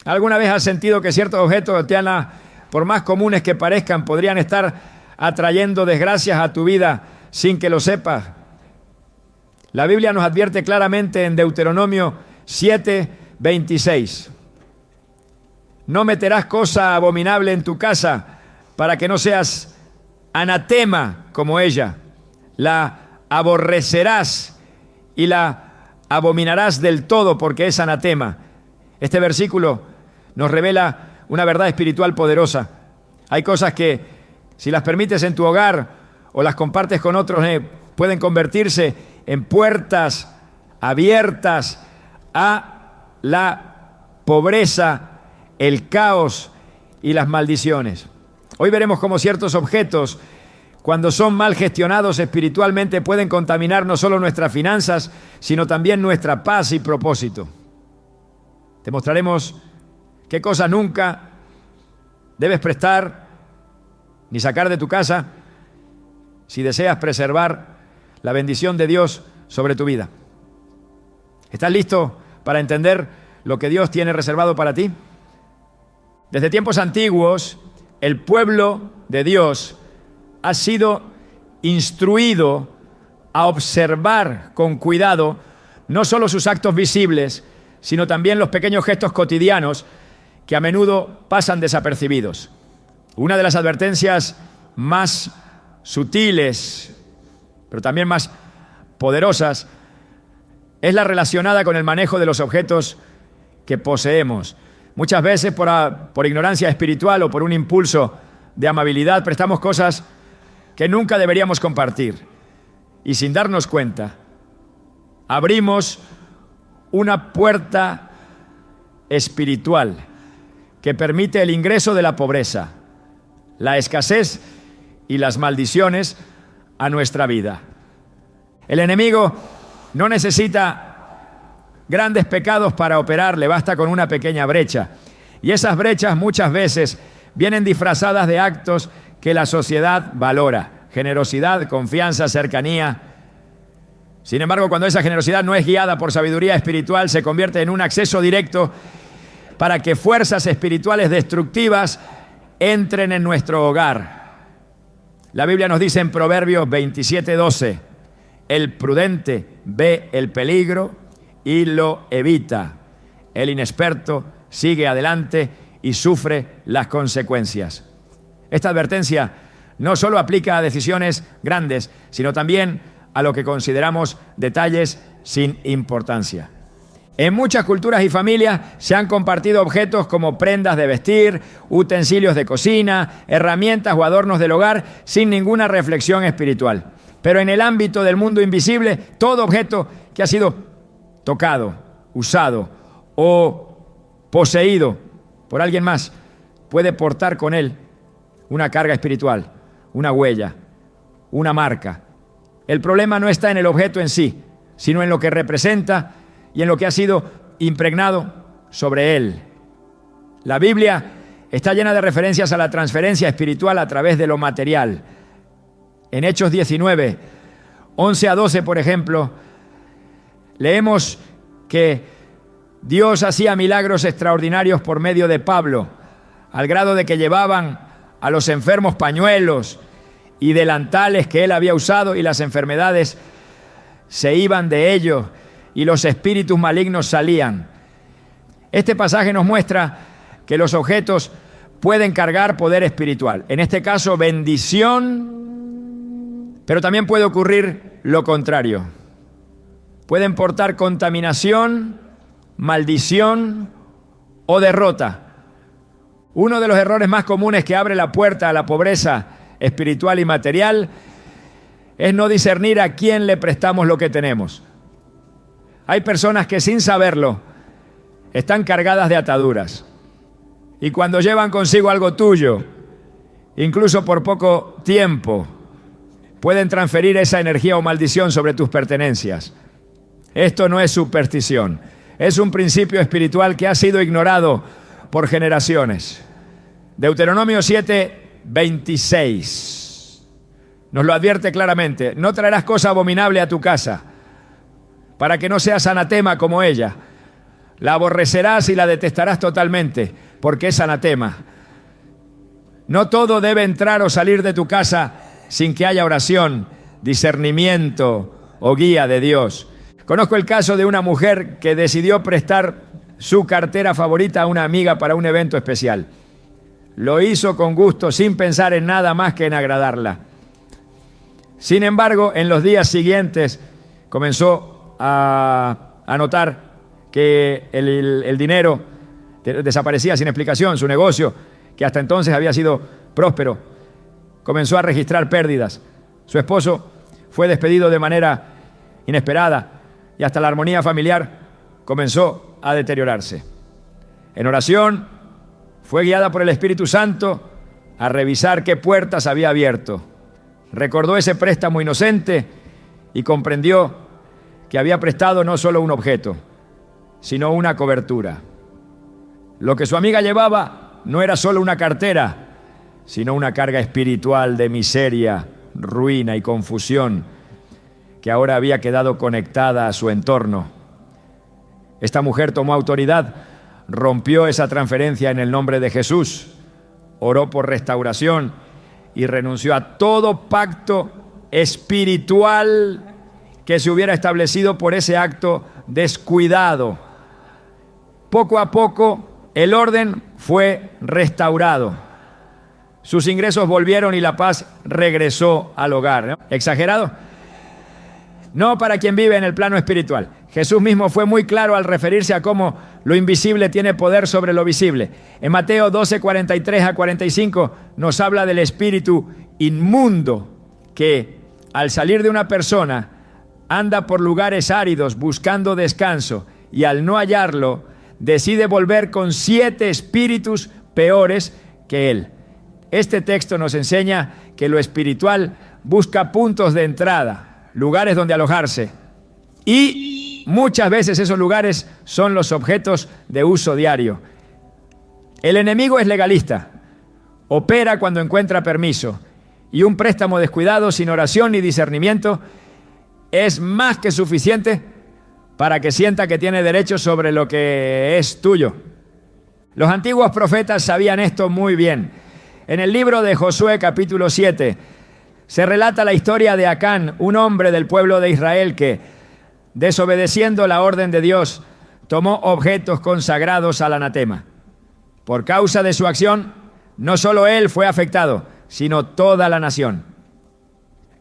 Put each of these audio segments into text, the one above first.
¿Alguna vez has sentido que ciertos objetos, por más comunes que parezcan, podrían estar atrayendo desgracias a tu vida sin que lo sepas? La Biblia nos advierte claramente en Deuteronomio 7:26. No meterás cosa abominable en tu casa para que no seas anatema como ella. La aborrecerás y la abominarás del todo porque es anatema. Este versículo nos revela una verdad espiritual poderosa. Hay cosas que, si las permites en tu hogar o las compartes con otros, pueden convertirse en puertas abiertas a la pobreza, el caos y las maldiciones. Hoy veremos cómo ciertos objetos, cuando son mal gestionados espiritualmente, pueden contaminar no solo nuestras finanzas, sino también nuestra paz y propósito. Te mostraremos qué cosas nunca debes prestar ni sacar de tu casa si deseas preservar la bendición de Dios sobre tu vida. ¿Estás listo para entender lo que Dios tiene reservado para ti? Desde tiempos antiguos, el pueblo de Dios ha sido instruido a observar con cuidado no solo sus actos visibles, sino también los pequeños gestos cotidianos que a menudo pasan desapercibidos. Una de las advertencias más sutiles, pero también más poderosas, es la relacionada con el manejo de los objetos que poseemos. Muchas veces por ignorancia espiritual o por un impulso de amabilidad prestamos cosas que nunca deberíamos compartir. Y sin darnos cuenta, abrimos una puerta espiritual que permite el ingreso de la pobreza, la escasez y las maldiciones a nuestra vida. El enemigo no necesita grandes pecados para operar, le basta con una pequeña brecha. Y esas brechas muchas veces vienen disfrazadas de actos que la sociedad valora: generosidad, confianza, cercanía. Sin embargo, cuando esa generosidad no es guiada por sabiduría espiritual, se convierte en un acceso directo para que fuerzas espirituales destructivas entren en nuestro hogar. La Biblia nos dice en Proverbios 27:12, el prudente ve el peligro y lo evita. El inexperto sigue adelante y sufre las consecuencias. Esta advertencia no solo aplica a decisiones grandes, sino también a lo que consideramos detalles sin importancia. En muchas culturas y familias se han compartido objetos como prendas de vestir, utensilios de cocina, herramientas o adornos del hogar sin ninguna reflexión espiritual. Pero en el ámbito del mundo invisible, todo objeto que ha sido tocado, usado o poseído por alguien más puede portar con él una carga espiritual, una huella, una marca. El problema no está en el objeto en sí, sino en lo que representa y en lo que ha sido impregnado sobre él. La Biblia está llena de referencias a la transferencia espiritual a través de lo material. En Hechos 19, 11 a 12, por ejemplo, leemos que Dios hacía milagros extraordinarios por medio de Pablo, al grado de que llevaban a los enfermos pañuelos y delantales que él había usado y las enfermedades se iban de ellos y los espíritus malignos salían. Este pasaje nos muestra que los objetos pueden cargar poder espiritual. En este caso, bendición, pero también puede ocurrir lo contrario. Pueden portar contaminación, maldición o derrota. Uno de los errores más comunes que abre la puerta a la pobreza espiritual y material es no discernir a quién le prestamos lo que tenemos. Hay personas que sin saberlo están cargadas de ataduras y cuando llevan consigo algo tuyo, incluso por poco tiempo, pueden transferir esa energía o maldición sobre tus pertenencias. Esto no es superstición, es un principio espiritual que ha sido ignorado por generaciones. Deuteronomio 7:26 nos lo advierte claramente: no traerás cosa abominable a tu casa, para que no seas anatema como ella. La aborrecerás y la detestarás totalmente, porque es anatema. No todo debe entrar o salir de tu casa sin que haya oración, discernimiento o guía de Dios. Conozco el caso de una mujer que decidió prestar su cartera favorita a una amiga para un evento especial. Lo hizo con gusto, sin pensar en nada más que en agradarla. Sin embargo, en los días siguientes comenzó a notar que el dinero desaparecía sin explicación. Su negocio, que hasta entonces había sido próspero, comenzó a registrar pérdidas. Su esposo fue despedido de manera inesperada y hasta la armonía familiar comenzó a deteriorarse. En oración, fue guiada por el Espíritu Santo a revisar qué puertas había abierto. Recordó ese préstamo inocente y comprendió que había prestado no solo un objeto, sino una cobertura. Lo que su amiga llevaba no era solo una cartera, sino una carga espiritual de miseria, ruina y confusión que ahora había quedado conectada a su entorno. Esta mujer tomó autoridad, rompió esa transferencia en el nombre de Jesús, oró por restauración y renunció a todo pacto espiritual que se hubiera establecido por ese acto descuidado. Poco a poco el orden fue restaurado. Sus ingresos volvieron y la paz regresó al hogar, ¿no? ¿Exagerado? No para quien vive en el plano espiritual. Jesús mismo fue muy claro al referirse a cómo lo invisible tiene poder sobre lo visible. En Mateo 12, 43 a 45 nos habla del espíritu inmundo que al salir de una persona anda por lugares áridos buscando descanso y al no hallarlo decide volver con 7 espíritus peores que él. Este texto nos enseña que lo espiritual busca puntos de entrada, lugares donde alojarse, y muchas veces esos lugares son los objetos de uso diario. El enemigo es legalista, opera cuando encuentra permiso, y un préstamo descuidado sin oración ni discernimiento es más que suficiente para que sienta que tiene derecho sobre lo que es tuyo. Los antiguos profetas sabían esto muy bien. En el libro de Josué, capítulo 7, se relata la historia de Acán, un hombre del pueblo de Israel que, desobedeciendo la orden de Dios, tomó objetos consagrados al anatema. Por causa de su acción, no solo él fue afectado, sino toda la nación.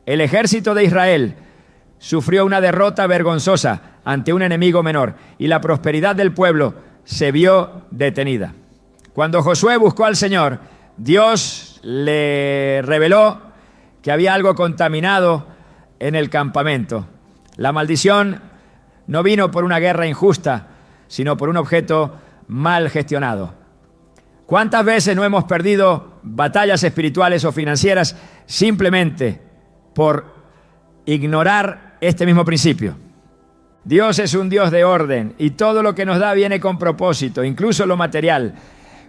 El ejército de Israel sufrió una derrota vergonzosa ante un enemigo menor y la prosperidad del pueblo se vio detenida. Cuando Josué buscó al Señor, Dios le reveló que había algo contaminado en el campamento. La maldición no vino por una guerra injusta, sino por un objeto mal gestionado. ¿Cuántas veces no hemos perdido batallas espirituales o financieras simplemente por ignorar este mismo principio? Dios es un Dios de orden y todo lo que nos da viene con propósito, incluso lo material.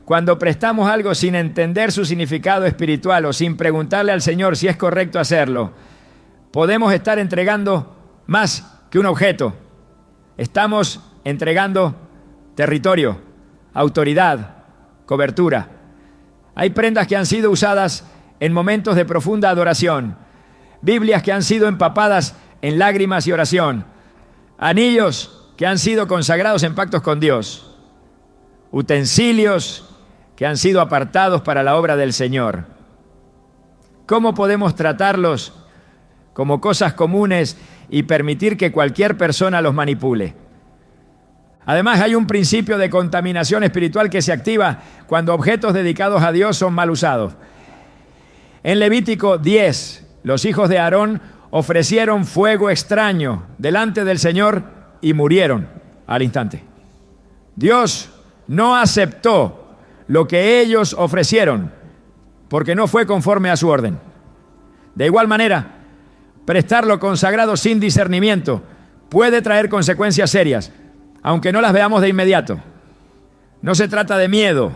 Cuando prestamos algo sin entender su significado espiritual o sin preguntarle al Señor si es correcto hacerlo, podemos estar entregando más que un objeto. Estamos entregando territorio, autoridad, cobertura. Hay prendas que han sido usadas en momentos de profunda adoración, Biblias que han sido empapadas en lágrimas y oración, anillos que han sido consagrados en pactos con Dios, utensilios que han sido apartados para la obra del Señor. ¿Cómo podemos tratarlos como cosas comunes y permitir que cualquier persona los manipule? Además, hay un principio de contaminación espiritual que se activa cuando objetos dedicados a Dios son mal usados. En Levítico 10, los hijos de Aarón ofrecieron fuego extraño delante del Señor y murieron al instante. Dios no aceptó lo que ellos ofrecieron porque no fue conforme a su orden. De igual manera, prestar lo consagrado sin discernimiento puede traer consecuencias serias, aunque no las veamos de inmediato. No se trata de miedo,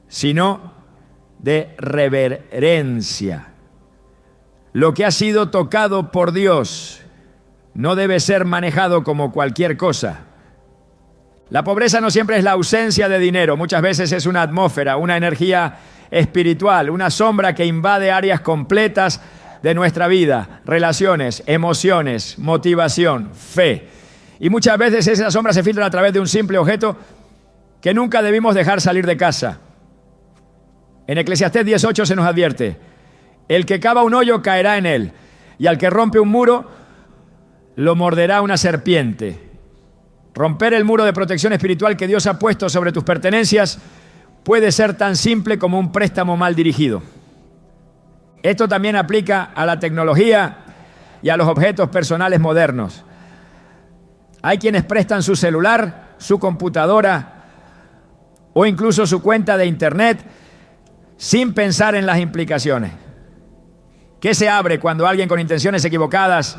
sino de reverencia. Lo que ha sido tocado por Dios no debe ser manejado como cualquier cosa. La pobreza no siempre es la ausencia de dinero, muchas veces es una atmósfera, una energía espiritual, una sombra que invade áreas completas de nuestra vida, relaciones, emociones, motivación, fe. Y muchas veces esa sombra se filtra a través de un simple objeto que nunca debimos dejar salir de casa. En Eclesiastés 10:8 se nos advierte: el que cava un hoyo caerá en él, y al que rompe un muro lo morderá una serpiente. Romper el muro de protección espiritual que Dios ha puesto sobre tus pertenencias puede ser tan simple como un préstamo mal dirigido. Esto también aplica a la tecnología y a los objetos personales modernos. Hay quienes prestan su celular, su computadora o incluso su cuenta de internet sin pensar en las implicaciones. ¿Qué se abre cuando alguien con intenciones equivocadas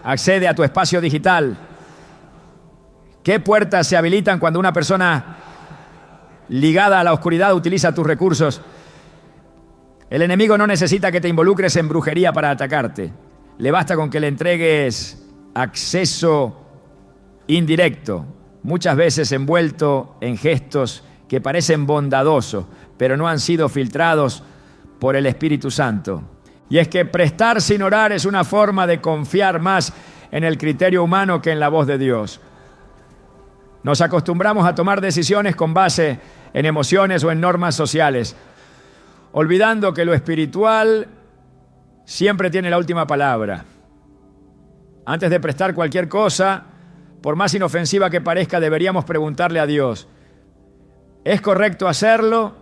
accede a tu espacio digital? ¿Qué puertas se habilitan cuando una persona ligada a la oscuridad utiliza tus recursos? El enemigo no necesita que te involucres en brujería para atacarte. Le basta con que le entregues acceso indirecto, muchas veces envuelto en gestos que parecen bondadosos, pero no han sido filtrados por el Espíritu Santo. Y es que prestar sin orar es una forma de confiar más en el criterio humano que en la voz de Dios. Nos acostumbramos a tomar decisiones con base en emociones o en normas sociales, olvidando que lo espiritual siempre tiene la última palabra. Antes de prestar cualquier cosa, por más inofensiva que parezca, deberíamos preguntarle a Dios: ¿es correcto hacerlo?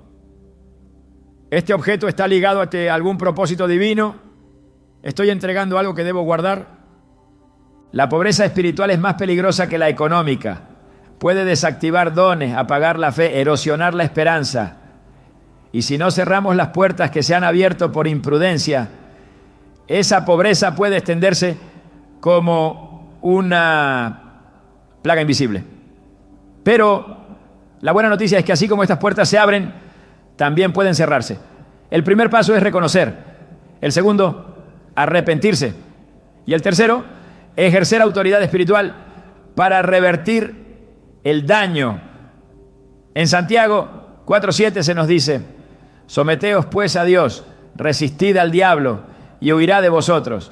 ¿Este objeto está ligado a algún propósito divino? ¿Estoy entregando algo que debo guardar? La pobreza espiritual es más peligrosa que la económica. Puede desactivar dones, apagar la fe, erosionar la esperanza. Y si no cerramos las puertas que se han abierto por imprudencia, esa pobreza puede extenderse como una plaga invisible. Pero la buena noticia es que así como estas puertas se abren, también pueden cerrarse. El primer paso es reconocer. El segundo, arrepentirse. Y el tercero, ejercer autoridad espiritual para revertir el daño. En Santiago 4:7 se nos dice: someteos pues a Dios, resistid al diablo y huirá de vosotros.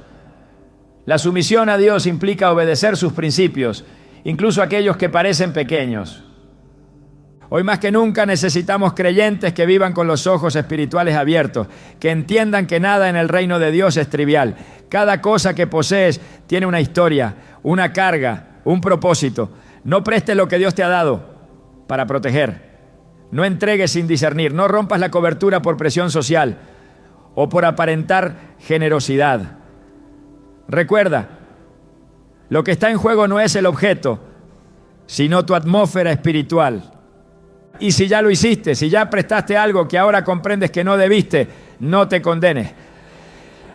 La sumisión a Dios implica obedecer sus principios, incluso aquellos que parecen pequeños. Hoy más que nunca necesitamos creyentes que vivan con los ojos espirituales abiertos, que entiendan que nada en el reino de Dios es trivial. Cada cosa que posees tiene una historia, una carga, un propósito. No prestes lo que Dios te ha dado para proteger. No entregues sin discernir. No rompas la cobertura por presión social o por aparentar generosidad. Recuerda, lo que está en juego no es el objeto, sino tu atmósfera espiritual. Y si ya lo hiciste, si ya prestaste algo que ahora comprendes que no debiste, no te condenes.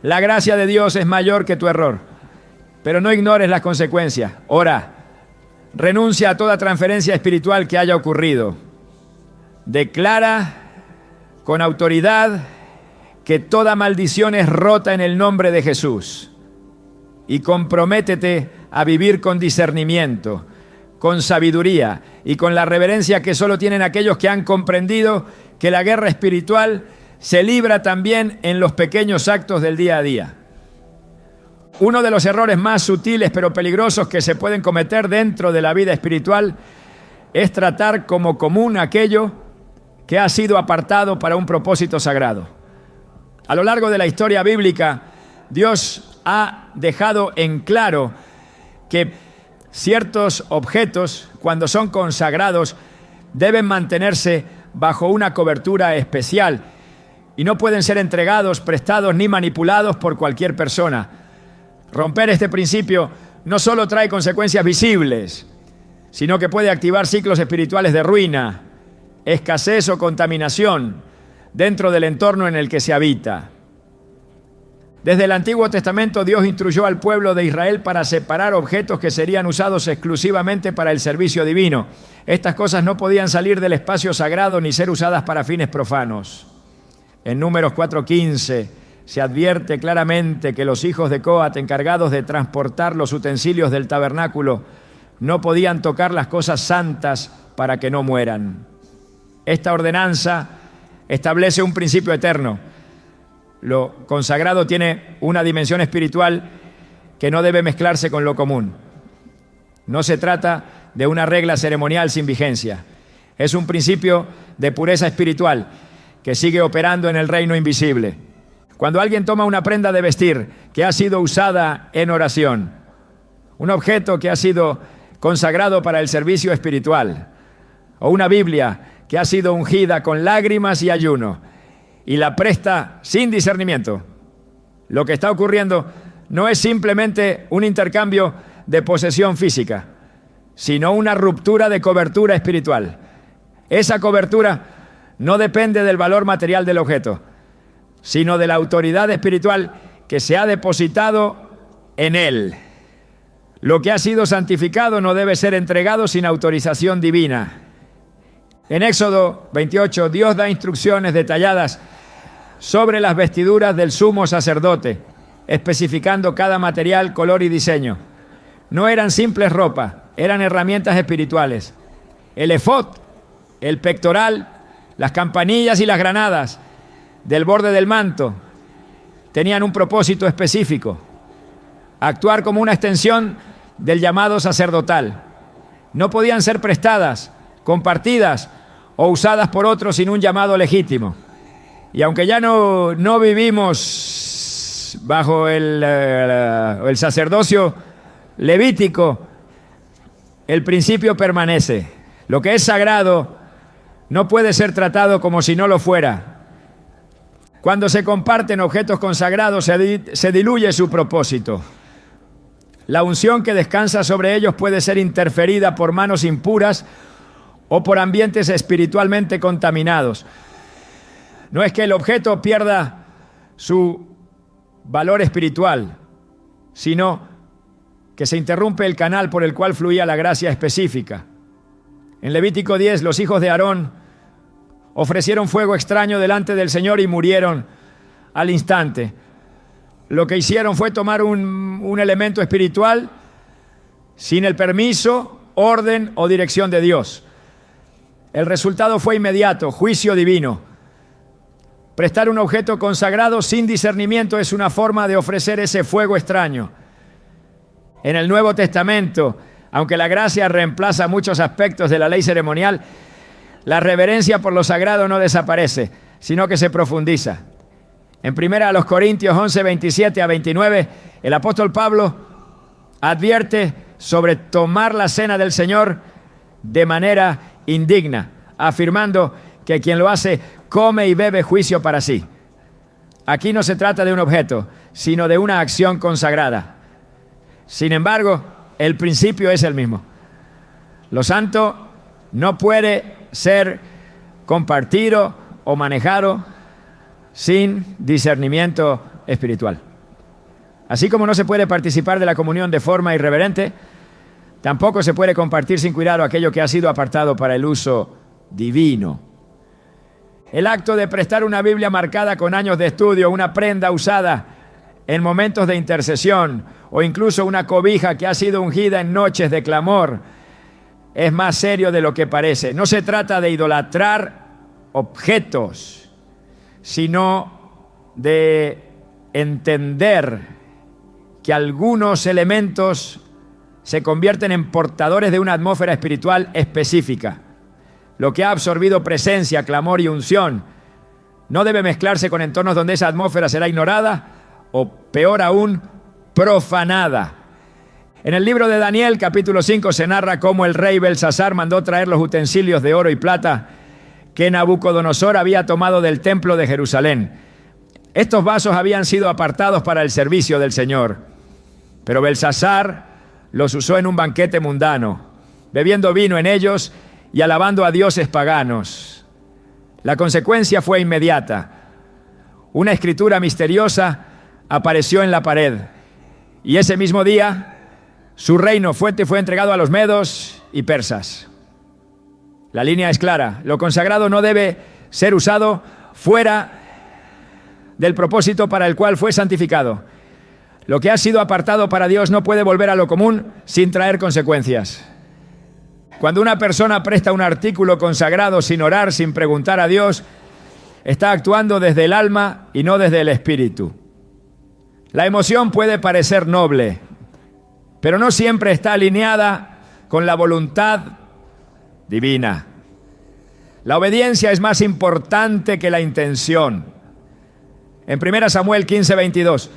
La gracia de Dios es mayor que tu error, pero no ignores las consecuencias. Ora, renuncia a toda transferencia espiritual que haya ocurrido. Declara con autoridad que toda maldición es rota en el nombre de Jesús. Y comprométete a vivir con discernimiento, con sabiduría y con la reverencia que solo tienen aquellos que han comprendido que la guerra espiritual se libra también en los pequeños actos del día a día. Uno de los errores más sutiles pero peligrosos que se pueden cometer dentro de la vida espiritual es tratar como común aquello que ha sido apartado para un propósito sagrado. A lo largo de la historia bíblica, Dios ha dejado en claro que ciertos objetos, cuando son consagrados, deben mantenerse bajo una cobertura especial y no pueden ser entregados, prestados ni manipulados por cualquier persona. Romper este principio no solo trae consecuencias visibles, sino que puede activar ciclos espirituales de ruina, escasez o contaminación dentro del entorno en el que se habita. Desde el Antiguo Testamento, Dios instruyó al pueblo de Israel para separar objetos que serían usados exclusivamente para el servicio divino. Estas cosas no podían salir del espacio sagrado ni ser usadas para fines profanos. En Números 4:15 se advierte claramente que los hijos de Coat, encargados de transportar los utensilios del tabernáculo, no podían tocar las cosas santas para que no mueran. Esta ordenanza establece un principio eterno. Lo consagrado tiene una dimensión espiritual que no debe mezclarse con lo común. No se trata de una regla ceremonial sin vigencia. Es un principio de pureza espiritual que sigue operando en el reino invisible. Cuando alguien toma una prenda de vestir que ha sido usada en oración, un objeto que ha sido consagrado para el servicio espiritual, o una Biblia que ha sido ungida con lágrimas y ayuno, y la presta sin discernimiento, lo que está ocurriendo no es simplemente un intercambio de posesión física, sino una ruptura de cobertura espiritual. Esa cobertura no depende del valor material del objeto, sino de la autoridad espiritual que se ha depositado en él. Lo que ha sido santificado no debe ser entregado sin autorización divina. En Éxodo 28, Dios da instrucciones detalladas sobre las vestiduras del sumo sacerdote, especificando cada material, color y diseño. No eran simples ropas, eran herramientas espirituales. El efod, el pectoral, las campanillas y las granadas del borde del manto tenían un propósito específico: actuar como una extensión del llamado sacerdotal. No podían ser prestadas, compartidas o usadas por otros sin un llamado legítimo. Y aunque ya no vivimos bajo el sacerdocio levítico, el principio permanece. Lo que es sagrado no puede ser tratado como si no lo fuera. Cuando se comparten objetos consagrados, se diluye su propósito. La unción que descansa sobre ellos puede ser interferida por manos impuras o por ambientes espiritualmente contaminados. No es que el objeto pierda su valor espiritual, sino que se interrumpe el canal por el cual fluía la gracia específica. En Levítico 10, los hijos de Aarón ofrecieron fuego extraño delante del Señor y murieron al instante. Lo que hicieron fue tomar un elemento espiritual sin el permiso, orden o dirección de Dios. El resultado fue inmediato: juicio divino. Prestar un objeto consagrado sin discernimiento es una forma de ofrecer ese fuego extraño. En el Nuevo Testamento, aunque la gracia reemplaza muchos aspectos de la ley ceremonial, la reverencia por lo sagrado no desaparece, sino que se profundiza. En 1 Corintios 11, 27 a 29, el apóstol Pablo advierte sobre tomar la cena del Señor de manera indigna, afirmando que quien lo hace come y bebe juicio para sí. Aquí no se trata de un objeto, sino de una acción consagrada. Sin embargo, el principio es el mismo. Lo santo no puede ser compartido o manejado sin discernimiento espiritual. Así como no se puede participar de la comunión de forma irreverente, tampoco se puede compartir sin cuidado aquello que ha sido apartado para el uso divino. El acto de prestar una Biblia marcada con años de estudio, una prenda usada en momentos de intercesión o incluso una cobija que ha sido ungida en noches de clamor es más serio de lo que parece. No se trata de idolatrar objetos, sino de entender que algunos elementos se convierten en portadores de una atmósfera espiritual específica. Lo que ha absorbido presencia, clamor y unción no debe mezclarse con entornos donde esa atmósfera será ignorada o, peor aún, profanada. En el libro de Daniel, capítulo 5, se narra cómo el rey Belsasar mandó traer los utensilios de oro y plata que Nabucodonosor había tomado del templo de Jerusalén. Estos vasos habían sido apartados para el servicio del Señor, pero Belsasar los usó en un banquete mundano, bebiendo vino en ellos y alabando a dioses paganos. La consecuencia fue inmediata. Una escritura misteriosa apareció en la pared, y ese mismo día su reino fue entregado a los medos y persas. La línea es clara: lo consagrado no debe ser usado fuera del propósito para el cual fue santificado. Lo que ha sido apartado para Dios no puede volver a lo común sin traer consecuencias. Cuando una persona presta un artículo consagrado sin orar, sin preguntar a Dios, está actuando desde el alma y no desde el espíritu. La emoción puede parecer noble, pero no siempre está alineada con la voluntad divina. La obediencia es más importante que la intención. En 1 Samuel 15:22,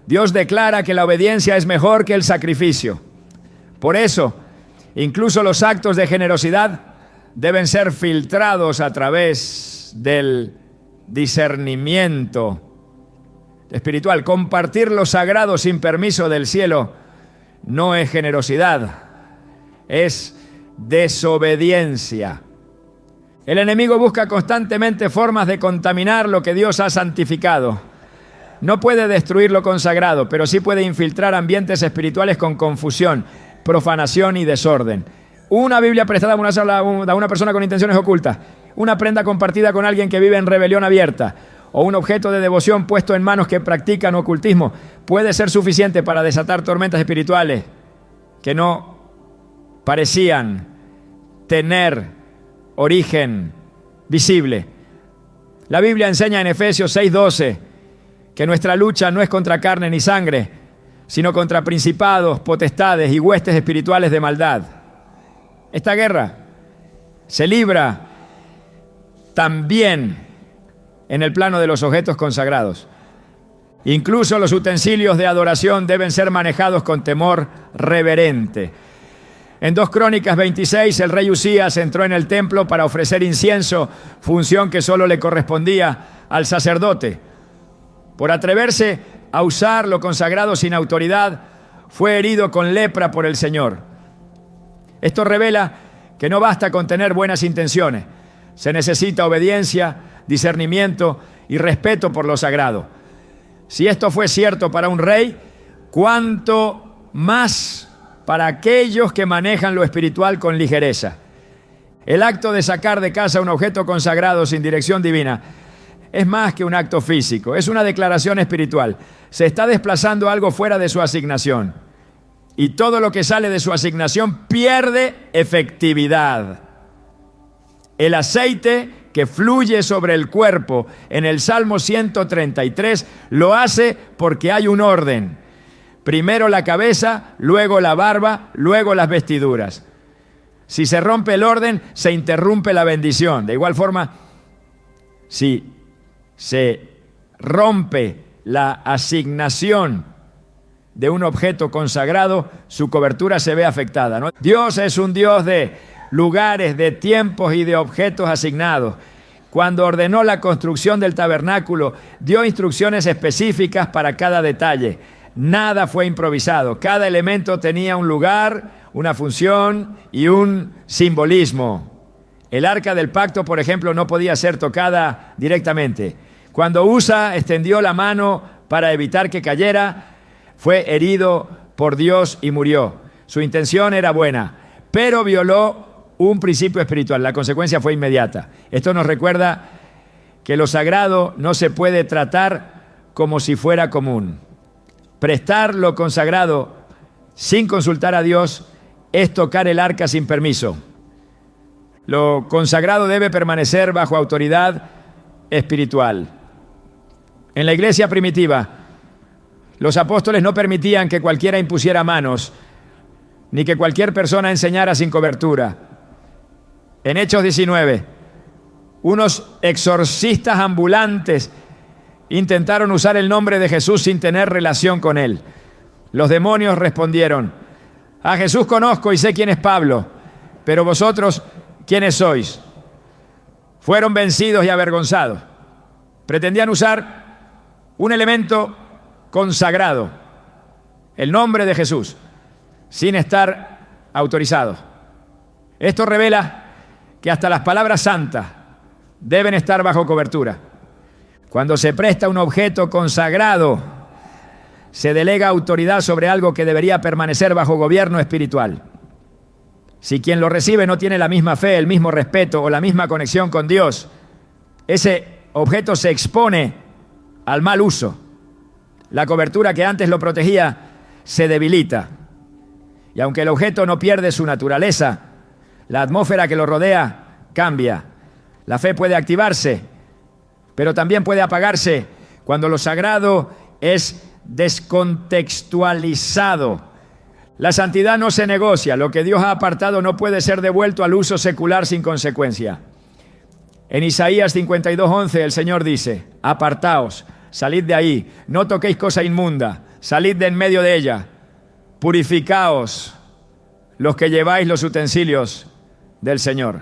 Dios declara que la obediencia es mejor que el sacrificio. Por eso, incluso los actos de generosidad deben ser filtrados a través del discernimiento espiritual. Compartir lo sagrado sin permiso del cielo no es generosidad, es desobediencia. El enemigo busca constantemente formas de contaminar lo que Dios ha santificado. No puede destruir lo consagrado, pero sí puede infiltrar ambientes espirituales con confusión, profanación y desorden. Una Biblia prestada a una persona con intenciones ocultas, una prenda compartida con alguien que vive en rebelión abierta, o un objeto de devoción puesto en manos que practican ocultismo, puede ser suficiente para desatar tormentas espirituales que no parecían tener origen visible. La Biblia enseña en Efesios 6:12 que nuestra lucha no es contra carne ni sangre, sino contra principados, potestades y huestes espirituales de maldad. Esta guerra se libra también en el plano de los objetos consagrados. Incluso los utensilios de adoración deben ser manejados con temor reverente. En 2 Crónicas 26, el rey Usías entró en el templo para ofrecer incienso, función que solo le correspondía al sacerdote. Por atreverse a usar lo consagrado sin autoridad, fue herido con lepra por el Señor. Esto revela que no basta con tener buenas intenciones. Se necesita obediencia, discernimiento y respeto por lo sagrado. Si esto fue cierto para un rey, ¿cuánto más para aquellos que manejan lo espiritual con ligereza? El acto de sacar de casa un objeto consagrado sin dirección divina es más que un acto físico, es una declaración espiritual. Se está desplazando algo fuera de su asignación. Y todo lo que sale de su asignación pierde efectividad. El aceite que fluye sobre el cuerpo en el Salmo 133 lo hace porque hay un orden. Primero la cabeza, luego la barba, luego las vestiduras. Si se rompe el orden, se interrumpe la bendición. De igual forma, si se rompe la asignación de un objeto consagrado, su cobertura se ve afectada, ¿no? Dios es un Dios de lugares, de tiempos y de objetos asignados. Cuando ordenó la construcción del tabernáculo, dio instrucciones específicas para cada detalle. Nada fue improvisado. Cada elemento tenía un lugar, una función y un simbolismo. El arca del pacto, por ejemplo, no podía ser tocada directamente. Cuando Usa extendió la mano para evitar que cayera, fue herido por Dios y murió. Su intención era buena, pero violó un principio espiritual. La consecuencia fue inmediata. Esto nos recuerda que lo sagrado no se puede tratar como si fuera común. Prestar lo consagrado sin consultar a Dios es tocar el arca sin permiso. Lo consagrado debe permanecer bajo autoridad espiritual. En la iglesia primitiva, los apóstoles no permitían que cualquiera impusiera manos, ni que cualquier persona enseñara sin cobertura. En Hechos 19, unos exorcistas ambulantes intentaron usar el nombre de Jesús sin tener relación con él. Los demonios respondieron: a Jesús conozco y sé quién es Pablo, pero vosotros, ¿quiénes sois? Fueron vencidos y avergonzados. Pretendían usar un elemento consagrado, el nombre de Jesús, sin estar autorizados. Esto revela que hasta las palabras santas deben estar bajo cobertura. Cuando se presta un objeto consagrado, se delega autoridad sobre algo que debería permanecer bajo gobierno espiritual. Si quien lo recibe no tiene la misma fe, el mismo respeto o la misma conexión con Dios, ese objeto se expone al mal uso. La cobertura que antes lo protegía se debilita. Y aunque el objeto no pierde su naturaleza, la atmósfera que lo rodea cambia. La fe puede activarse, pero también puede apagarse cuando lo sagrado es descontextualizado. La santidad no se negocia. Lo que Dios ha apartado no puede ser devuelto al uso secular sin consecuencia. En Isaías 52:11 el Señor dice: apartaos, salid de ahí, no toquéis cosa inmunda, salid de en medio de ella, purificaos los que lleváis los utensilios del Señor.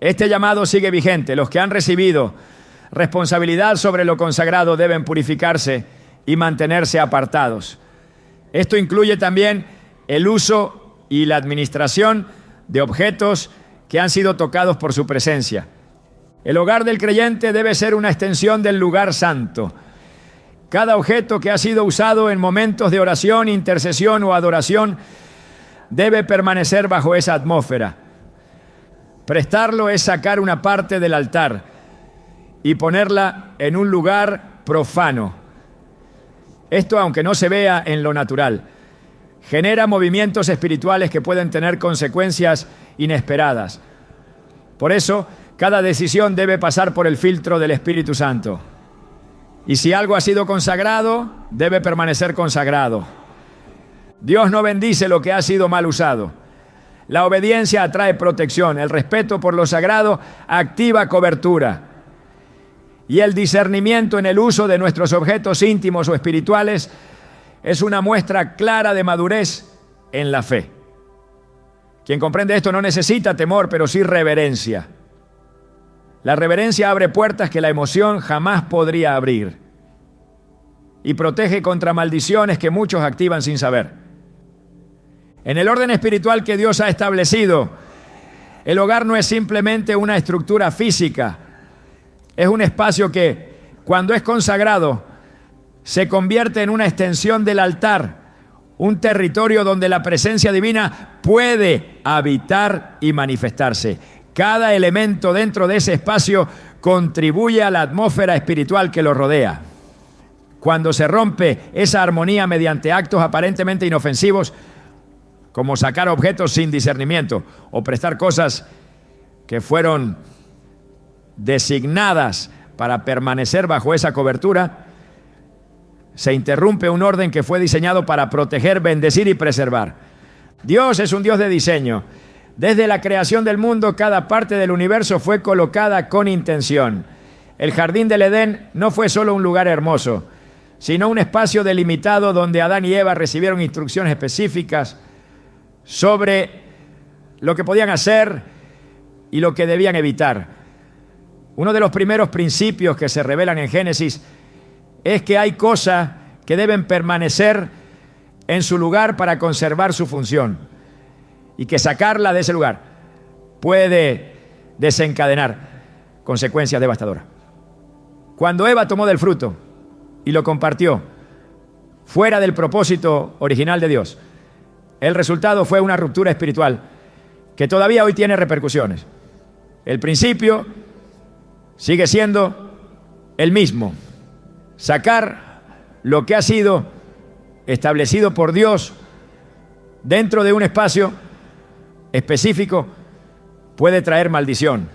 Este llamado sigue vigente. Los que han recibido responsabilidad sobre lo consagrado deben purificarse y mantenerse apartados. Esto incluye también el uso y la administración de objetos que han sido tocados por su presencia. El hogar del creyente debe ser una extensión del lugar santo. Cada objeto que ha sido usado en momentos de oración, intercesión o adoración debe permanecer bajo esa atmósfera. Prestarlo es sacar una parte del altar y ponerla en un lugar profano. Esto, aunque no se vea en lo natural, genera movimientos espirituales que pueden tener consecuencias inesperadas. Por eso, cada decisión debe pasar por el filtro del Espíritu Santo. Y si algo ha sido consagrado, debe permanecer consagrado. Dios no bendice lo que ha sido mal usado. La obediencia atrae protección. El respeto por lo sagrado activa cobertura. Y el discernimiento en el uso de nuestros objetos íntimos o espirituales es una muestra clara de madurez en la fe. Quien comprende esto no necesita temor, pero sí reverencia. La reverencia abre puertas que la emoción jamás podría abrir y protege contra maldiciones que muchos activan sin saber. En el orden espiritual que Dios ha establecido, el hogar no es simplemente una estructura física. Es un espacio que, cuando es consagrado, se convierte en una extensión del altar, un territorio donde la presencia divina puede habitar y manifestarse. Cada elemento dentro de ese espacio contribuye a la atmósfera espiritual que lo rodea. Cuando se rompe esa armonía mediante actos aparentemente inofensivos, como sacar objetos sin discernimiento o prestar cosas que fueron designadas para permanecer bajo esa cobertura, se interrumpe un orden que fue diseñado para proteger, bendecir y preservar. Dios es un Dios de diseño. Desde la creación del mundo, cada parte del universo fue colocada con intención. El jardín del Edén no fue solo un lugar hermoso, sino un espacio delimitado donde Adán y Eva recibieron instrucciones específicas sobre lo que podían hacer y lo que debían evitar. Uno de los primeros principios que se revelan en Génesis es que hay cosas que deben permanecer en su lugar para conservar su función y que sacarla de ese lugar puede desencadenar consecuencias devastadoras. Cuando Eva tomó del fruto y lo compartió fuera del propósito original de Dios, el resultado fue una ruptura espiritual que todavía hoy tiene repercusiones. El principio sigue siendo el mismo: sacar lo que ha sido establecido por Dios dentro de un espacio específico puede traer maldición.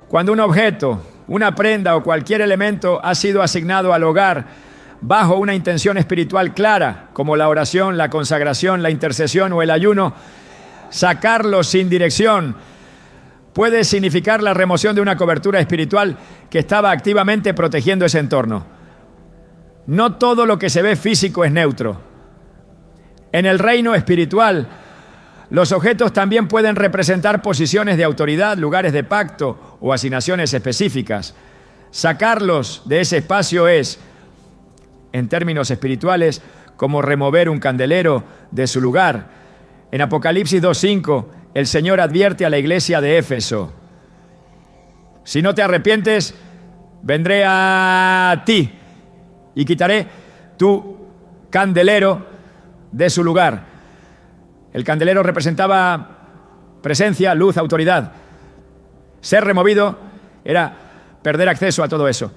Cuando un objeto, una prenda o cualquier elemento ha sido asignado al hogar bajo una intención espiritual clara, como la oración, la consagración, la intercesión o el ayuno, sacarlo sin dirección puede significar la remoción de una cobertura espiritual que estaba activamente protegiendo ese entorno. No todo lo que se ve físico es neutro. En el reino espiritual, los objetos también pueden representar posiciones de autoridad, lugares de pacto o asignaciones específicas. Sacarlos de ese espacio es, en términos espirituales, como remover un candelero de su lugar. En Apocalipsis 2:5, el Señor advierte a la iglesia de Éfeso: si no te arrepientes, vendré a ti y quitaré tu candelero de su lugar. El candelero representaba presencia, luz, autoridad. Ser removido era perder acceso a todo eso.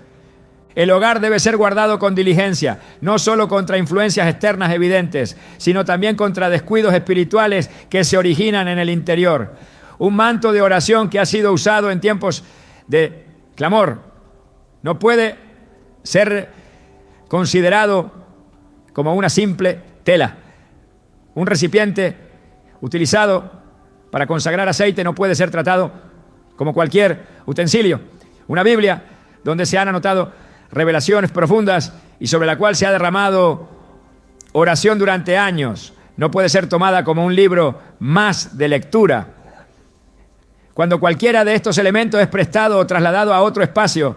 El hogar debe ser guardado con diligencia, no solo contra influencias externas evidentes, sino también contra descuidos espirituales que se originan en el interior. Un manto de oración que ha sido usado en tiempos de clamor no puede ser considerado como una simple tela. Un recipiente utilizado para consagrar aceite no puede ser tratado como cualquier utensilio. Una Biblia donde se han anotado revelaciones profundas y sobre la cual se ha derramado oración durante años no puede ser tomada como un libro más de lectura. Cuando cualquiera de estos elementos es prestado o trasladado a otro espacio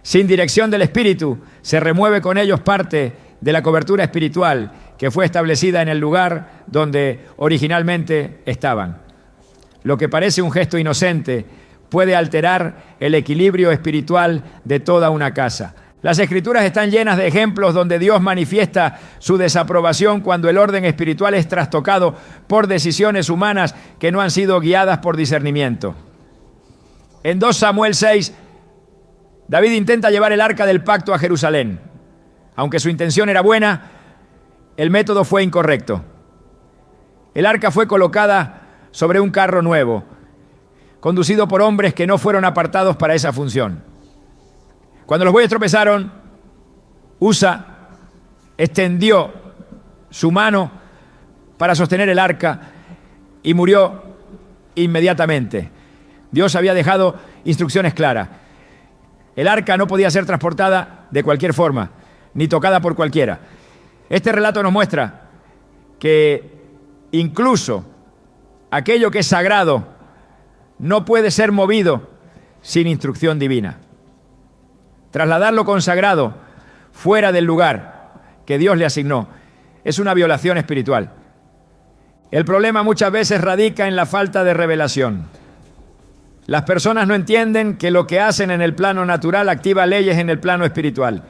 sin dirección del Espíritu, se remueve con ellos parte de la cobertura espiritual que fue establecida en el lugar donde originalmente estaban. Lo que parece un gesto inocente puede alterar el equilibrio espiritual de toda una casa. Las Escrituras están llenas de ejemplos donde Dios manifiesta su desaprobación cuando el orden espiritual es trastocado por decisiones humanas que no han sido guiadas por discernimiento. En 2 Samuel 6, David intenta llevar el arca del pacto a Jerusalén. Aunque su intención era buena, el método fue incorrecto. El arca fue colocada sobre un carro nuevo, conducido por hombres que no fueron apartados para esa función. Cuando los bueyes tropezaron, Usa extendió su mano para sostener el arca y murió inmediatamente. Dios había dejado instrucciones claras. El arca no podía ser transportada de cualquier forma, ni tocada por cualquiera. Este relato nos muestra que incluso aquello que es sagrado no puede ser movido sin instrucción divina. Trasladar lo consagrado fuera del lugar que Dios le asignó es una violación espiritual. El problema muchas veces radica en la falta de revelación. Las personas no entienden que lo que hacen en el plano natural activa leyes en el plano espiritual.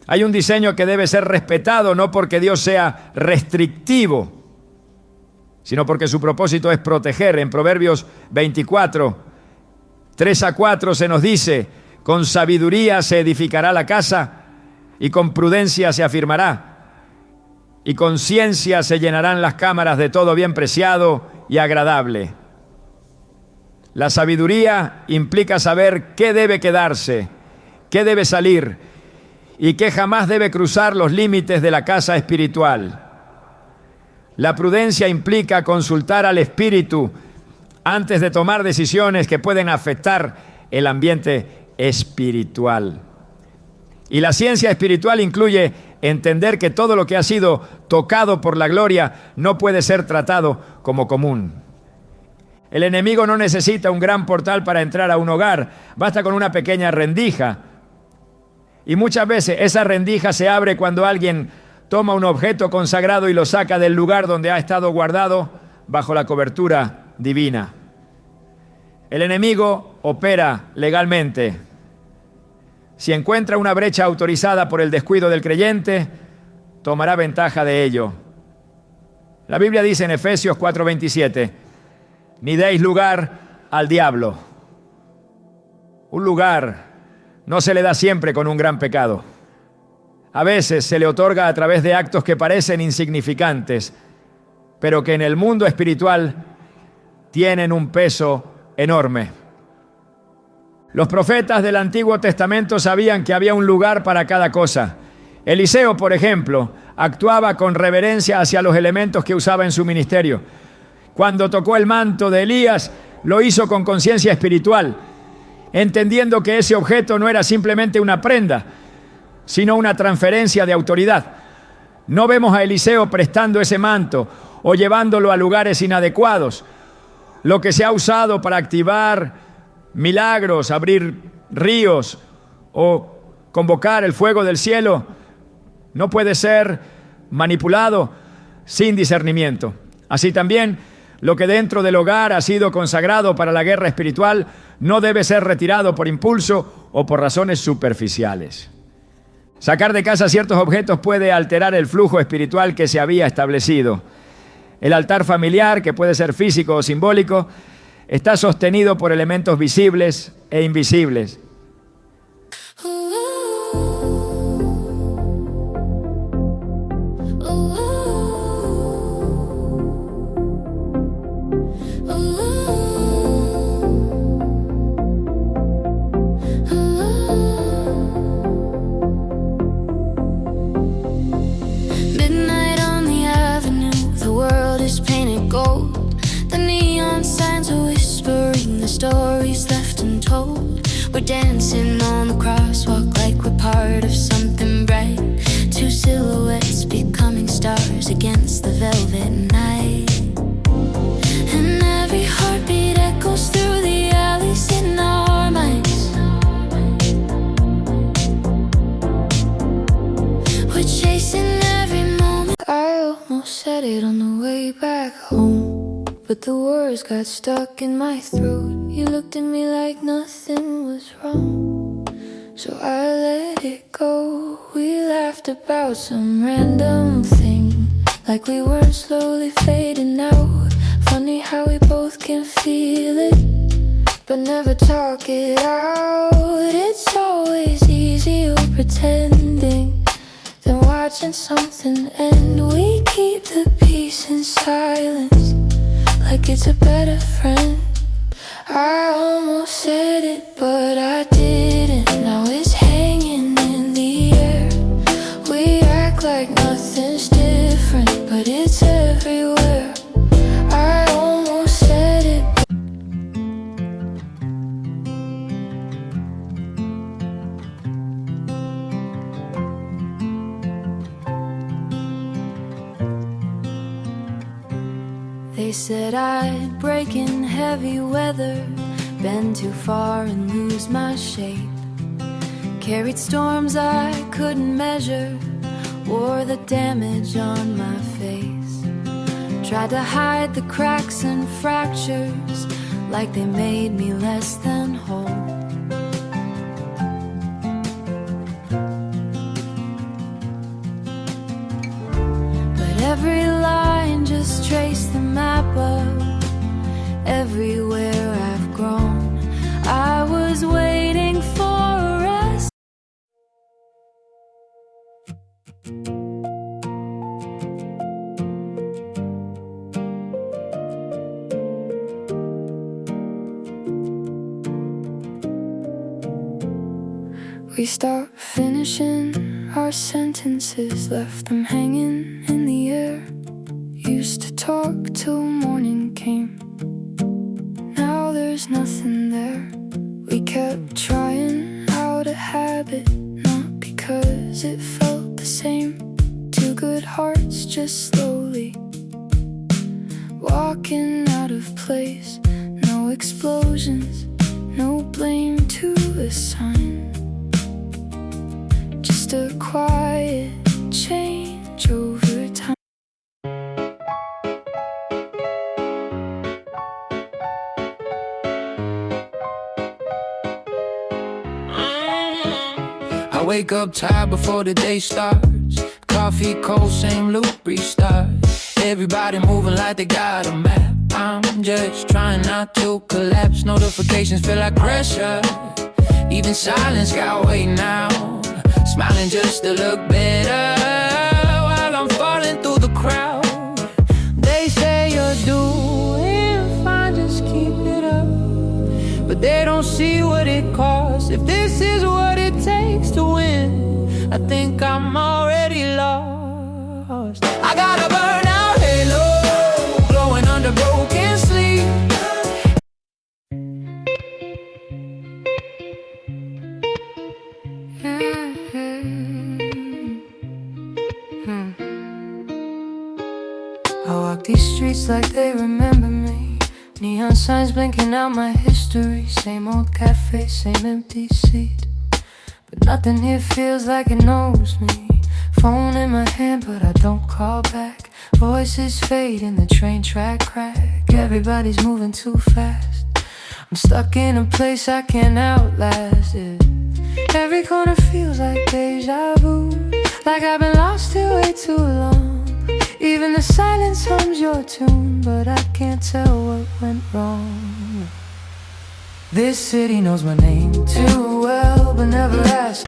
Hay un diseño que debe ser respetado no porque Dios sea restrictivo, sino porque su propósito es proteger. En Proverbios 24, 3-4 se nos dice: con sabiduría se edificará la casa y con prudencia se afirmará, y con ciencia se llenarán las cámaras de todo bien preciado y agradable. La sabiduría implica saber qué debe quedarse, qué debe salir y qué jamás debe cruzar los límites de la casa espiritual. La prudencia implica consultar al Espíritu antes de tomar decisiones que pueden afectar el ambiente espiritual. Y la ciencia espiritual incluye entender que todo lo que ha sido tocado por la gloria no puede ser tratado como común. El enemigo no necesita un gran portal para entrar a un hogar, basta con una pequeña rendija. Y muchas veces esa rendija se abre cuando alguien toma un objeto consagrado y lo saca del lugar donde ha estado guardado bajo la cobertura divina. El enemigo opera legalmente. Si encuentra una brecha autorizada por el descuido del creyente, tomará ventaja de ello. La Biblia dice en Efesios 4:27, ni deis lugar al diablo. Un lugar no se le da siempre con un gran pecado. A veces se le otorga a través de actos que parecen insignificantes, pero que en el mundo espiritual tienen un peso enorme. Los profetas del Antiguo Testamento sabían que había un lugar para cada cosa. Eliseo, por ejemplo, actuaba con reverencia hacia los elementos que usaba en su ministerio. Cuando tocó el manto de Elías, lo hizo con conciencia espiritual, entendiendo que ese objeto no era simplemente una prenda, sino una transferencia de autoridad. No vemos a Eliseo prestando ese manto o llevándolo a lugares inadecuados. Lo que se ha usado para activar milagros, abrir ríos o convocar el fuego del cielo no puede ser manipulado sin discernimiento. Así también, lo que dentro del hogar ha sido consagrado para la guerra espiritual no debe ser retirado por impulso o por razones superficiales. Sacar de casa ciertos objetos puede alterar el flujo espiritual que se había establecido. El altar familiar, que puede ser físico o simbólico, está sostenido por elementos visibles e invisibles. We're dancing on the crosswalk like we're part of something bright. Two silhouettes becoming stars against the velvet night. And every heartbeat echoes through the alleys in our minds. We're chasing every moment. I almost said it on the way back home, but the words got stuck in my throat. You looked at me like nothing was wrong, so I let it go. We laughed about some random thing, like we were slowly fading out. Funny how we both can feel it, but never talk it out. It's always easier pretending than watching something end. We keep the peace in silence, like it's a better friend. I almost said it, but I didn't. Now it's hanging in the air. We act like nothing's different, but it's everywhere. I almost said it. They said I'd break in heavy weather, bend too far and lose my shape. Carried storms I couldn't measure, wore the damage on my face. Tried to hide the cracks and fractures, like they made me less than whole. But every line just traced the map of everywhere I've grown. I was waiting for a rest. We stopped finishing our sentences, left them hanging in the air. Used to talk till morning came, now there's nothing there. We kept trying out a habit, not because it felt the same. Two good hearts just slowly walking out of place. No explosions, no blame to assign, just a quiet change over time. I wake up tired before the day starts. Coffee cold, same loop, restart. Everybody moving like they got a map. I'm just trying not to collapse. Notifications feel like pressure. Even silence got weight now. Smiling just to look better while I'm falling through the crowd. They say you're doing fine, just keep it up, but they don't see what it costs. If this is what it takes to win, I think I'm already lost. I got a burnout halo, glowing under broken sleep. I walk these streets like they remember me. Neon signs blinking out my history. Same old cafe, same empty seat, but nothing here feels like it knows me. Phone in my hand, but I don't call back. Voices fade in the train track crack. Everybody's moving too fast. I'm stuck in a place I can't outlast it. Every corner feels like deja vu, like I've been lost here way too long. Even the silence hums your tune, but I can't tell what went wrong. This city knows my name too well, but never asks.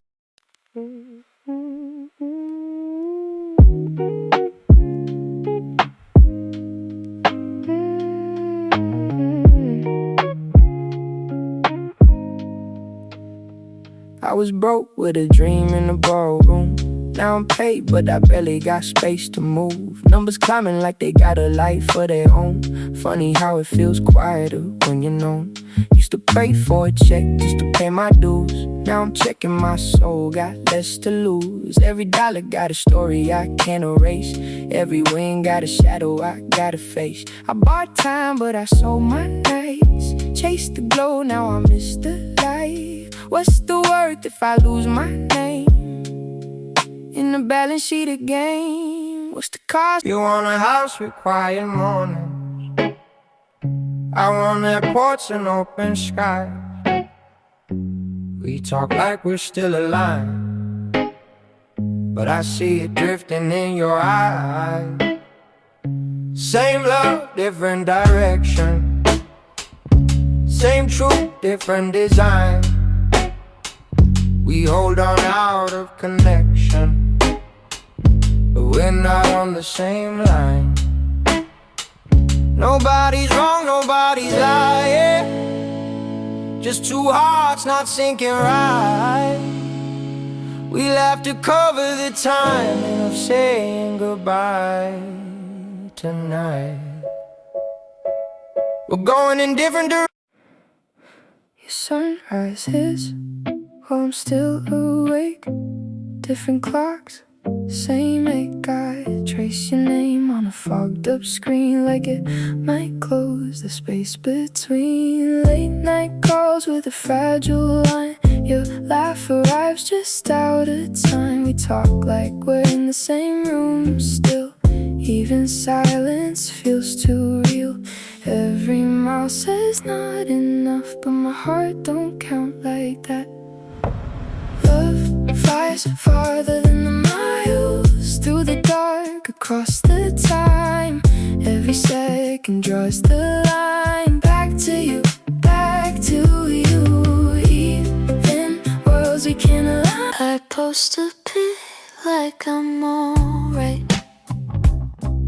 I was broke with a dream in the ballroom. Now I'm paid, but I barely got space to move. Numbers climbing like they got a life of their own. Funny how it feels quieter when you're known. Used to pray for a check just to pay my dues. Now I'm checking my soul, got less to lose. Every dollar got a story I can't erase. Every win got a shadow I gotta face. I bought time, but I sold my nights. Chased the glow, now I miss the light. What's the worth if I lose my name in the balance sheet again? What's the cost? You want a house with quiet mornings. I want that porch and open sky. We talk like we're still alive, but I see it drifting in your eyes. Same love, different direction. Same truth, different design. We hold on out of connection, but we're not on the same line. Nobody's wrong, nobody's lying. Just two hearts not syncing right. We'll have to cover the timing of saying goodbye tonight. We're going in different directions. Your sunrise is while I'm still awake. Different clocks, same ache. I trace your name on a fogged up screen, like it might close the space between. Late night calls with a fragile line. Your laugh arrives just out of time. We talk like we're in the same room still. Even silence feels too real. Every mile says not enough, but my heart don't count like that. Love flies farther than the miles, through the dark, across the time. Every second draws the line. Back to you, back to you. Even worlds we can align. I post a pic like I'm alright.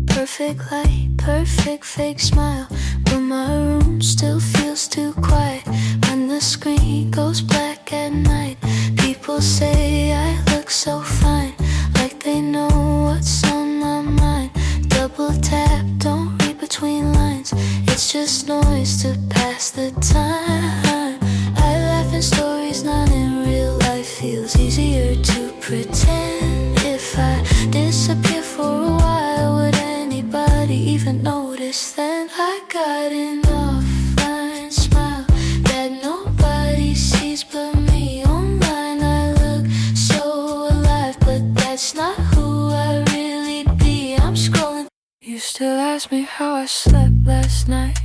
Perfect light, perfect fake smile, but my room still feels too quiet. When the screen goes black at night, people say I look so fine, like they know what's on my mind. Double tap, don't read between lines. It's just noise to pass the time. I laugh in stories, not in real life. Feels easier to pretend. If I disappear for a while, would anybody even notice then? I got an offline smile that nobody sees but me. Online I look so alive, but that's not who I really be. I'm scrolling. You still ask me how I slept last night.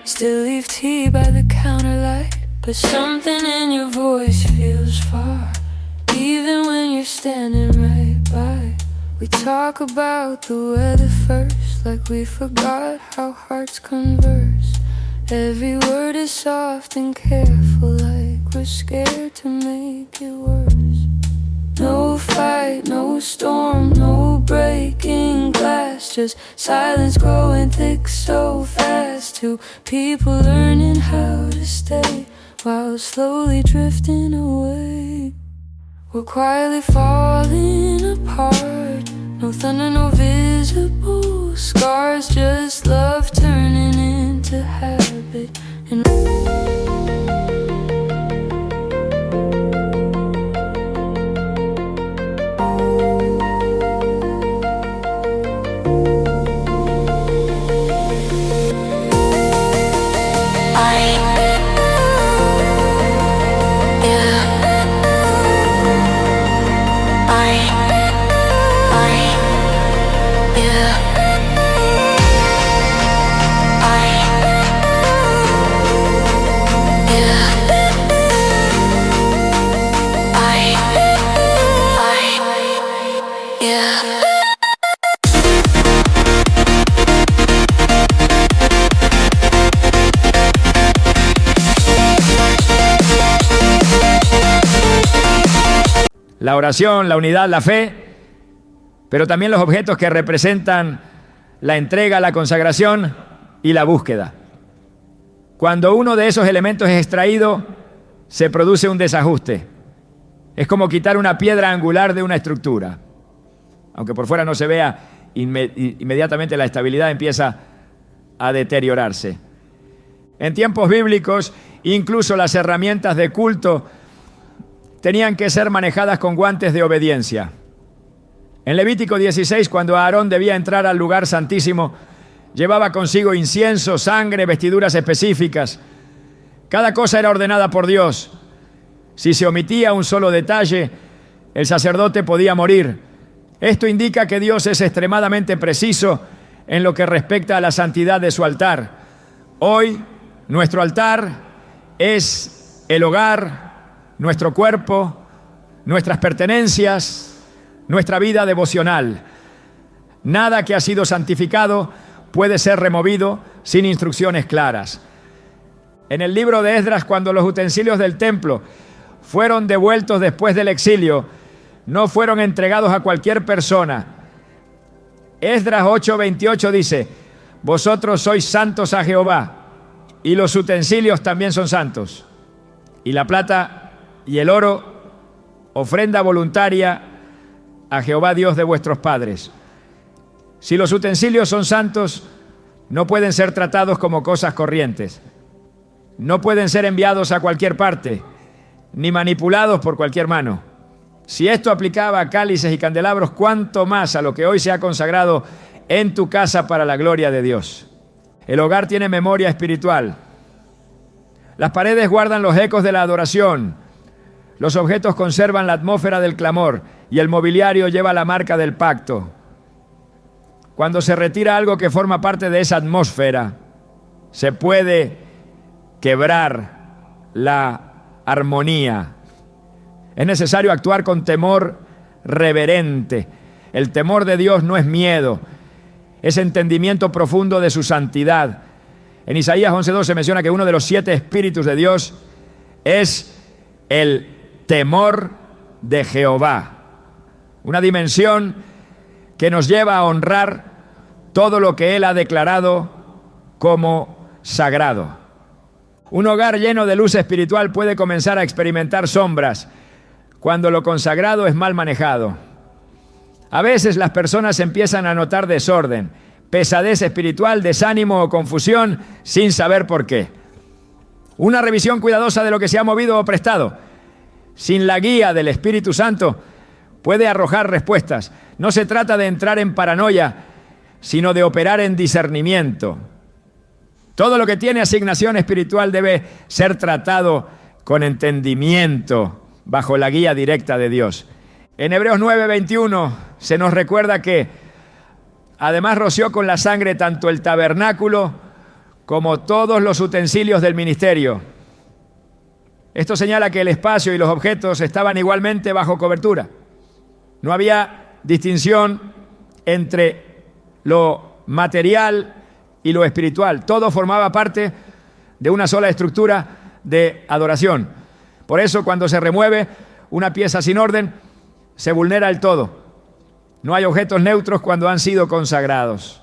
Still leave tea by the counter light, but something in your voice feels far, even when you're standing right by. We talk about the weather first, like we forgot how hearts converse. Every word is soft and careful, like we're scared to make it worse. No fight, no storm, no breaking glass, just silence growing thick so fast. Two people learning how to stay while slowly drifting away. We're quietly falling apart. No thunder, no visible scars, just love turning into habit. And la oración, la unidad, la fe, pero también los objetos que representan la entrega, la consagración y la búsqueda. Cuando uno de esos elementos es extraído, se produce un desajuste. Es como quitar una piedra angular de una estructura. Aunque por fuera no se vea, inmediatamente la estabilidad empieza a deteriorarse. En tiempos bíblicos, incluso las herramientas de culto tenían que ser manejadas con guantes de obediencia. En Levítico 16, cuando Aarón debía entrar al lugar santísimo, llevaba consigo incienso, sangre, vestiduras específicas. Cada cosa era ordenada por Dios. Si se omitía un solo detalle, el sacerdote podía morir. Esto indica que Dios es extremadamente preciso en lo que respecta a la santidad de su altar. Hoy, nuestro altar es el hogar, nuestro cuerpo, nuestras pertenencias, nuestra vida devocional. Nada que ha sido santificado puede ser removido sin instrucciones claras. En el libro de Esdras, cuando los utensilios del templo fueron devueltos después del exilio, no fueron entregados a cualquier persona. Esdras 8:28 dice: vosotros sois santos a Jehová, y los utensilios también son santos. Y la plata y el oro, ofrenda voluntaria a Jehová Dios de vuestros padres. Si los utensilios son santos, no pueden ser tratados como cosas corrientes. No pueden ser enviados a cualquier parte, ni manipulados por cualquier mano. Si esto aplicaba a cálices y candelabros, ¿cuánto más a lo que hoy se ha consagrado en tu casa para la gloria de Dios? El hogar tiene memoria espiritual. Las paredes guardan los ecos de la adoración. Los objetos conservan la atmósfera del clamor y el mobiliario lleva la marca del pacto. Cuando se retira algo que forma parte de esa atmósfera, se puede quebrar la armonía. Es necesario actuar con temor reverente. El temor de Dios no es miedo, es entendimiento profundo de su santidad. En Isaías 11:2 se menciona que uno de los 7 espíritus de Dios es el temor de Jehová. Una dimensión que nos lleva a honrar todo lo que Él ha declarado como sagrado. Un hogar lleno de luz espiritual puede comenzar a experimentar sombras cuando lo consagrado es mal manejado. A veces las personas empiezan a notar desorden, pesadez espiritual, desánimo o confusión sin saber por qué. Una revisión cuidadosa de lo que se ha movido o prestado, sin la guía del Espíritu Santo, puede arrojar respuestas. No se trata de entrar en paranoia, sino de operar en discernimiento. Todo lo que tiene asignación espiritual debe ser tratado con entendimiento, bajo la guía directa de Dios. En Hebreos 9:21 se nos recuerda que además roció con la sangre tanto el tabernáculo como todos los utensilios del ministerio. Esto señala que el espacio y los objetos estaban igualmente bajo cobertura. No había distinción entre lo material y lo espiritual. Todo formaba parte de una sola estructura de adoración. Por eso, cuando se remueve una pieza sin orden, se vulnera el todo. No hay objetos neutros cuando han sido consagrados.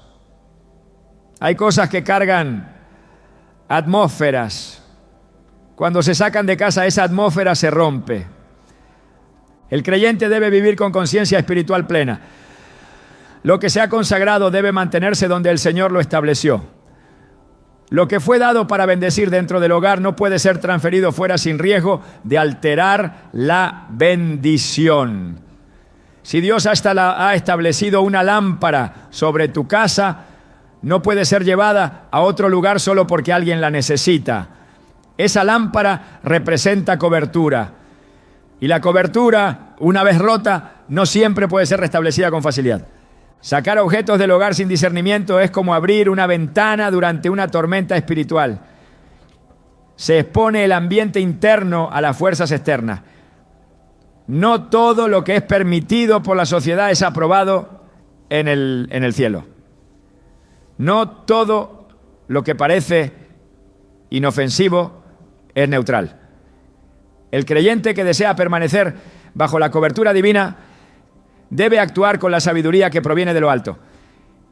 Hay cosas que cargan atmósferas. Cuando se sacan de casa, esa atmósfera se rompe. El creyente debe vivir con conciencia espiritual plena. Lo que se ha consagrado debe mantenerse donde el Señor lo estableció. Lo que fue dado para bendecir dentro del hogar no puede ser transferido fuera sin riesgo de alterar la bendición. Si Dios ha establecido una lámpara sobre tu casa, no puede ser llevada a otro lugar solo porque alguien la necesita. Esa lámpara representa cobertura. Y la cobertura, una vez rota, no siempre puede ser restablecida con facilidad. Sacar objetos del hogar sin discernimiento es como abrir una ventana durante una tormenta espiritual. Se expone el ambiente interno a las fuerzas externas. No todo lo que es permitido por la sociedad es aprobado en el cielo. No todo lo que parece inofensivo es neutral. El creyente que desea permanecer bajo la cobertura divina debe actuar con la sabiduría que proviene de lo alto,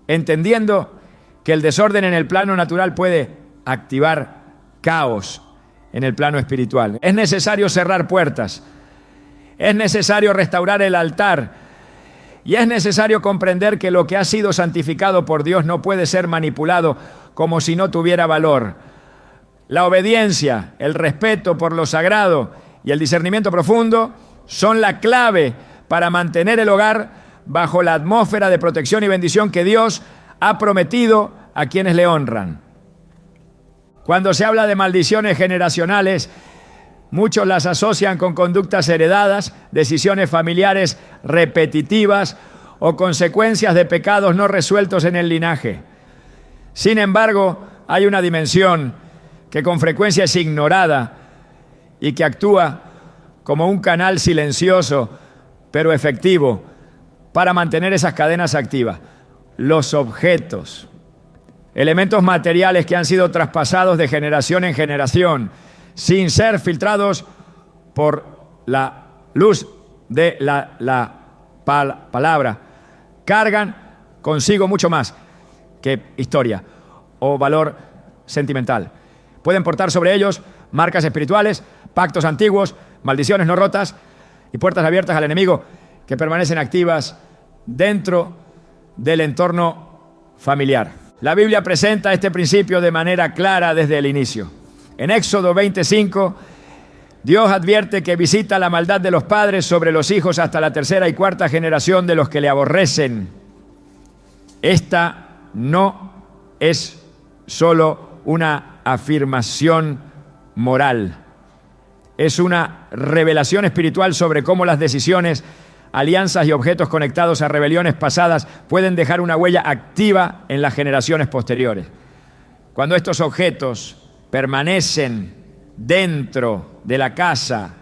entendiendo que el desorden en el plano natural puede activar caos en el plano espiritual. Es necesario cerrar puertas. Es necesario restaurar el altar y es necesario comprender que lo que ha sido santificado por Dios no puede ser manipulado como si no tuviera valor. La obediencia, el respeto por lo sagrado y el discernimiento profundo son la clave para mantener el hogar bajo la atmósfera de protección y bendición que Dios ha prometido a quienes le honran. Cuando se habla de maldiciones generacionales, muchos las asocian con conductas heredadas, decisiones familiares repetitivas o consecuencias de pecados no resueltos en el linaje. Sin embargo, hay una dimensión que con frecuencia es ignorada y que actúa como un canal silencioso pero efectivo para mantener esas cadenas activas. Los objetos, elementos materiales que han sido traspasados de generación en generación, sin ser filtrados por la luz de la palabra, cargan consigo mucho más que historia o valor sentimental. Pueden portar sobre ellos marcas espirituales, pactos antiguos, maldiciones no rotas y puertas abiertas al enemigo que permanecen activas dentro del entorno familiar. La Biblia presenta este principio de manera clara desde el inicio. En Éxodo 25, Dios advierte que visita la maldad de los padres sobre los hijos hasta la tercera y cuarta generación de los que le aborrecen. Esta no es solo una afirmación moral, es una revelación espiritual sobre cómo las decisiones, alianzas y objetos conectados a rebeliones pasadas pueden dejar una huella activa en las generaciones posteriores. Cuando estos objetos permanecen dentro de la casa,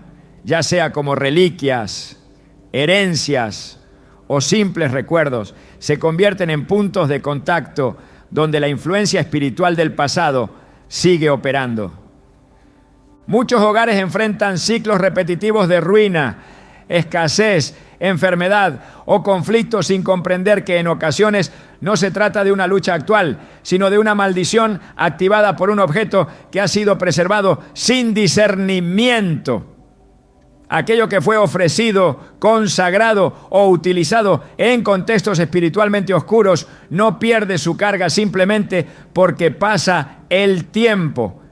ya sea como reliquias, herencias o simples recuerdos, se convierten en puntos de contacto donde la influencia espiritual del pasado sigue operando. Muchos hogares enfrentan ciclos repetitivos de ruina, escasez, enfermedad o conflictos sin comprender que en ocasiones no se trata de una lucha actual, sino de una maldición activada por un objeto que ha sido preservado sin discernimiento. Aquello que fue ofrecido, consagrado o utilizado en contextos espiritualmente oscuros no pierde su carga simplemente porque pasa el tiempo.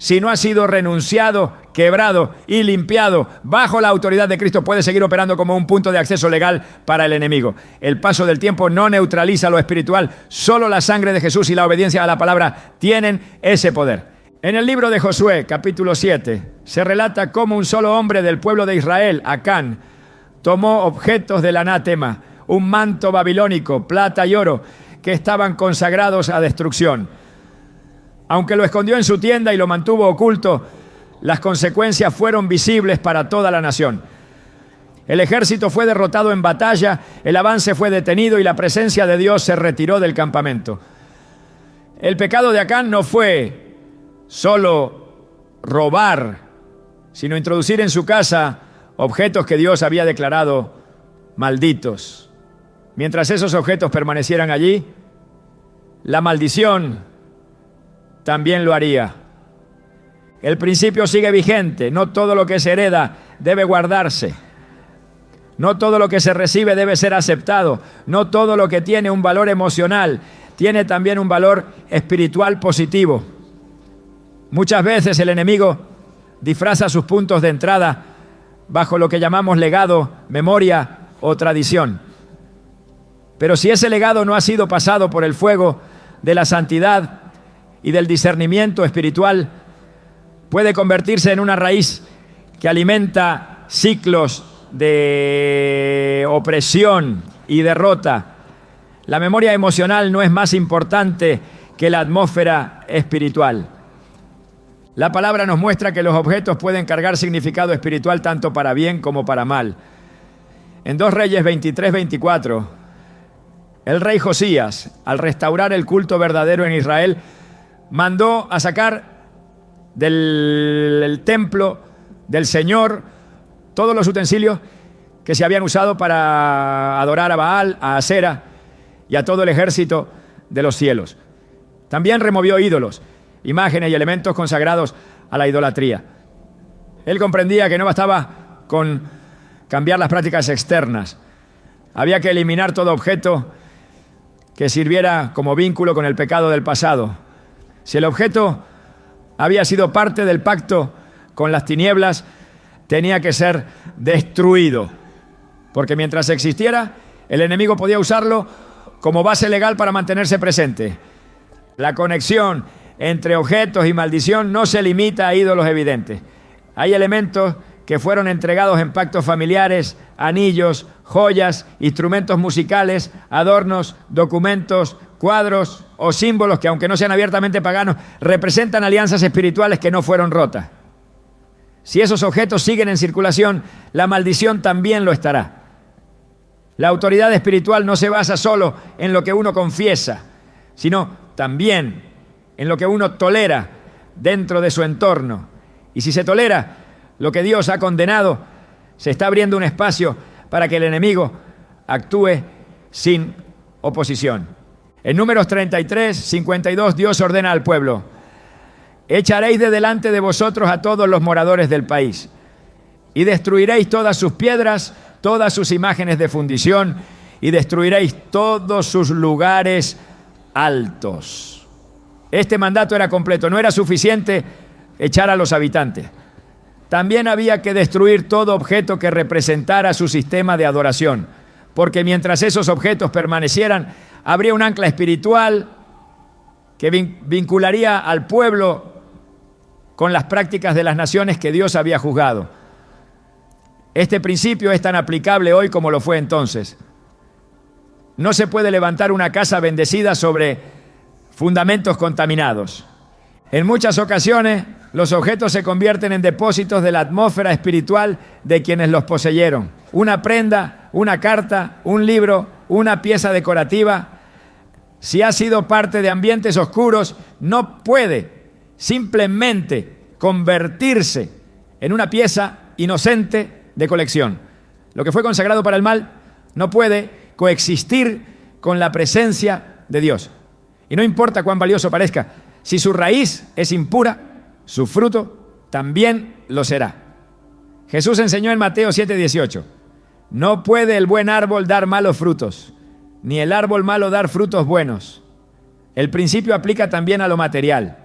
Si no ha sido renunciado, quebrado y limpiado bajo la autoridad de Cristo, puede seguir operando como un punto de acceso legal para el enemigo. El paso del tiempo no neutraliza lo espiritual, solo la sangre de Jesús y la obediencia a la palabra tienen ese poder. En el libro de Josué, capítulo 7, se relata cómo un solo hombre del pueblo de Israel, Acán, tomó objetos del anátema, un manto babilónico, plata y oro, que estaban consagrados a destrucción. Aunque lo escondió en su tienda y lo mantuvo oculto, las consecuencias fueron visibles para toda la nación. El ejército fue derrotado en batalla, el avance fue detenido y la presencia de Dios se retiró del campamento. El pecado de Acán no fue solo robar, sino introducir en su casa objetos que Dios había declarado malditos. Mientras esos objetos permanecieran allí, la maldición también lo haría. El principio sigue vigente. No todo lo que se hereda debe guardarse. No todo lo que se recibe debe ser aceptado. No todo lo que tiene un valor emocional tiene también un valor espiritual positivo. Muchas veces el enemigo disfraza sus puntos de entrada bajo lo que llamamos legado, memoria o tradición. Pero si ese legado no ha sido pasado por el fuego de la santidad y del discernimiento espiritual, puede convertirse en una raíz que alimenta ciclos de opresión y derrota. La memoria emocional no es más importante que la atmósfera espiritual. La palabra nos muestra que los objetos pueden cargar significado espiritual tanto para bien como para mal. En 2 Reyes 23-24, el rey Josías, al restaurar el culto verdadero en Israel, mandó a sacar del templo del Señor todos los utensilios que se habían usado para adorar a Baal, a Asera y a todo el ejército de los cielos. También removió ídolos, imágenes y elementos consagrados a la idolatría. Él comprendía que no bastaba con cambiar las prácticas externas. Había que eliminar todo objeto que sirviera como vínculo con el pecado del pasado. Si el objeto había sido parte del pacto con las tinieblas, tenía que ser destruido, porque mientras existiera, el enemigo podía usarlo como base legal para mantenerse presente. La conexión entre objetos y maldición no se limita a ídolos evidentes. Hay elementos que fueron entregados en pactos familiares, anillos, joyas, instrumentos musicales, adornos, documentos, cuadros o símbolos que, aunque no sean abiertamente paganos, representan alianzas espirituales que no fueron rotas. Si esos objetos siguen en circulación, la maldición también lo estará. La autoridad espiritual no se basa solo en lo que uno confiesa, sino también en lo que uno tolera dentro de su entorno. Y si se tolera lo que Dios ha condenado, se está abriendo un espacio para que el enemigo actúe sin oposición. En Números 33, 52, Dios ordena al pueblo: echaréis de delante de vosotros a todos los moradores del país, y destruiréis todas sus piedras, todas sus imágenes de fundición, y destruiréis todos sus lugares altos. Este mandato era completo, no era suficiente echar a los habitantes. También había que destruir todo objeto que representara su sistema de adoración, porque mientras esos objetos permanecieran, habría un ancla espiritual que vincularía al pueblo con las prácticas de las naciones que Dios había juzgado. Este principio es tan aplicable hoy como lo fue entonces. No se puede levantar una casa bendecida sobre fundamentos contaminados. En muchas ocasiones, los objetos se convierten en depósitos de la atmósfera espiritual de quienes los poseyeron. Una prenda, una carta, un libro, una pieza decorativa, si ha sido parte de ambientes oscuros, no puede simplemente convertirse en una pieza inocente de colección. Lo que fue consagrado para el mal no puede coexistir con la presencia de Dios. Y no importa cuán valioso parezca, si su raíz es impura, su fruto también lo será. Jesús enseñó en Mateo 7:18: no puede el buen árbol dar malos frutos, ni el árbol malo dar frutos buenos. El principio aplica también a lo material.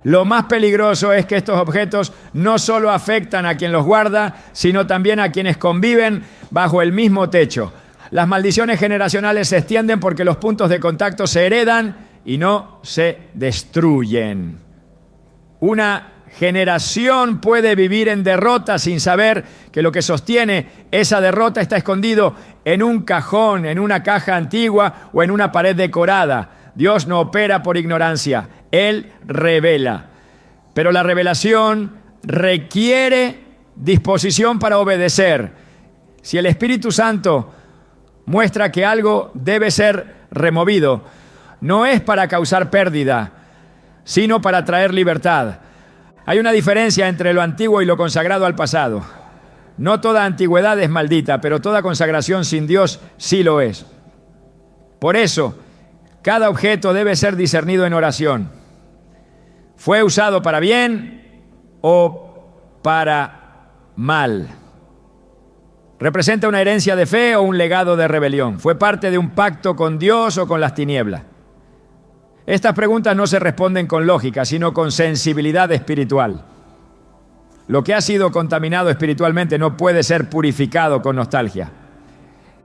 Lo más peligroso es que estos objetos no solo afectan a quien los guarda, sino también a quienes conviven bajo el mismo techo. Las maldiciones generacionales se extienden porque los puntos de contacto se heredan y no se destruyen. Una generación puede vivir en derrota sin saber que lo que sostiene esa derrota está escondido en un cajón, en una caja antigua o en una pared decorada. Dios no opera por ignorancia, Él revela. Pero la revelación requiere disposición para obedecer. Si el Espíritu Santo muestra que algo debe ser removido, no es para causar pérdida, sino para traer libertad. Hay una diferencia entre lo antiguo y lo consagrado al pasado. No toda antigüedad es maldita, pero toda consagración sin Dios sí lo es. Por eso, cada objeto debe ser discernido en oración. ¿Fue usado para bien o para mal? ¿Representa una herencia de fe o un legado de rebelión? ¿Fue parte de un pacto con Dios o con las tinieblas? Estas preguntas no se responden con lógica, sino con sensibilidad espiritual. Lo que ha sido contaminado espiritualmente no puede ser purificado con nostalgia.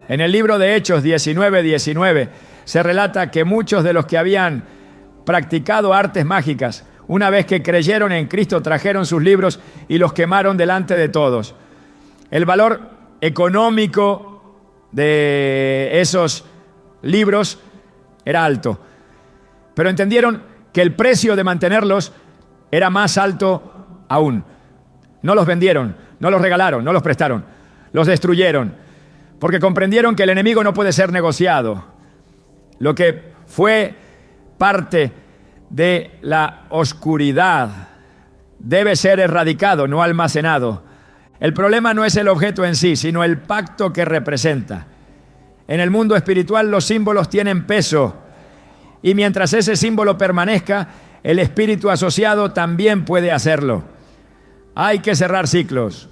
En el libro de Hechos 19:19 se relata que muchos de los que habían practicado artes mágicas, una vez que creyeron en Cristo, trajeron sus libros y los quemaron delante de todos. El valor económico de esos libros era alto, pero entendieron que el precio de mantenerlos era más alto aún. No los vendieron, no los regalaron, no los prestaron, los destruyeron, porque comprendieron que el enemigo no puede ser negociado. Lo que fue parte de la oscuridad debe ser erradicado, no almacenado. El problema no es el objeto en sí, sino el pacto que representa. En el mundo espiritual los símbolos tienen peso, y mientras ese símbolo permanezca, el espíritu asociado también puede hacerlo. Hay que cerrar ciclos,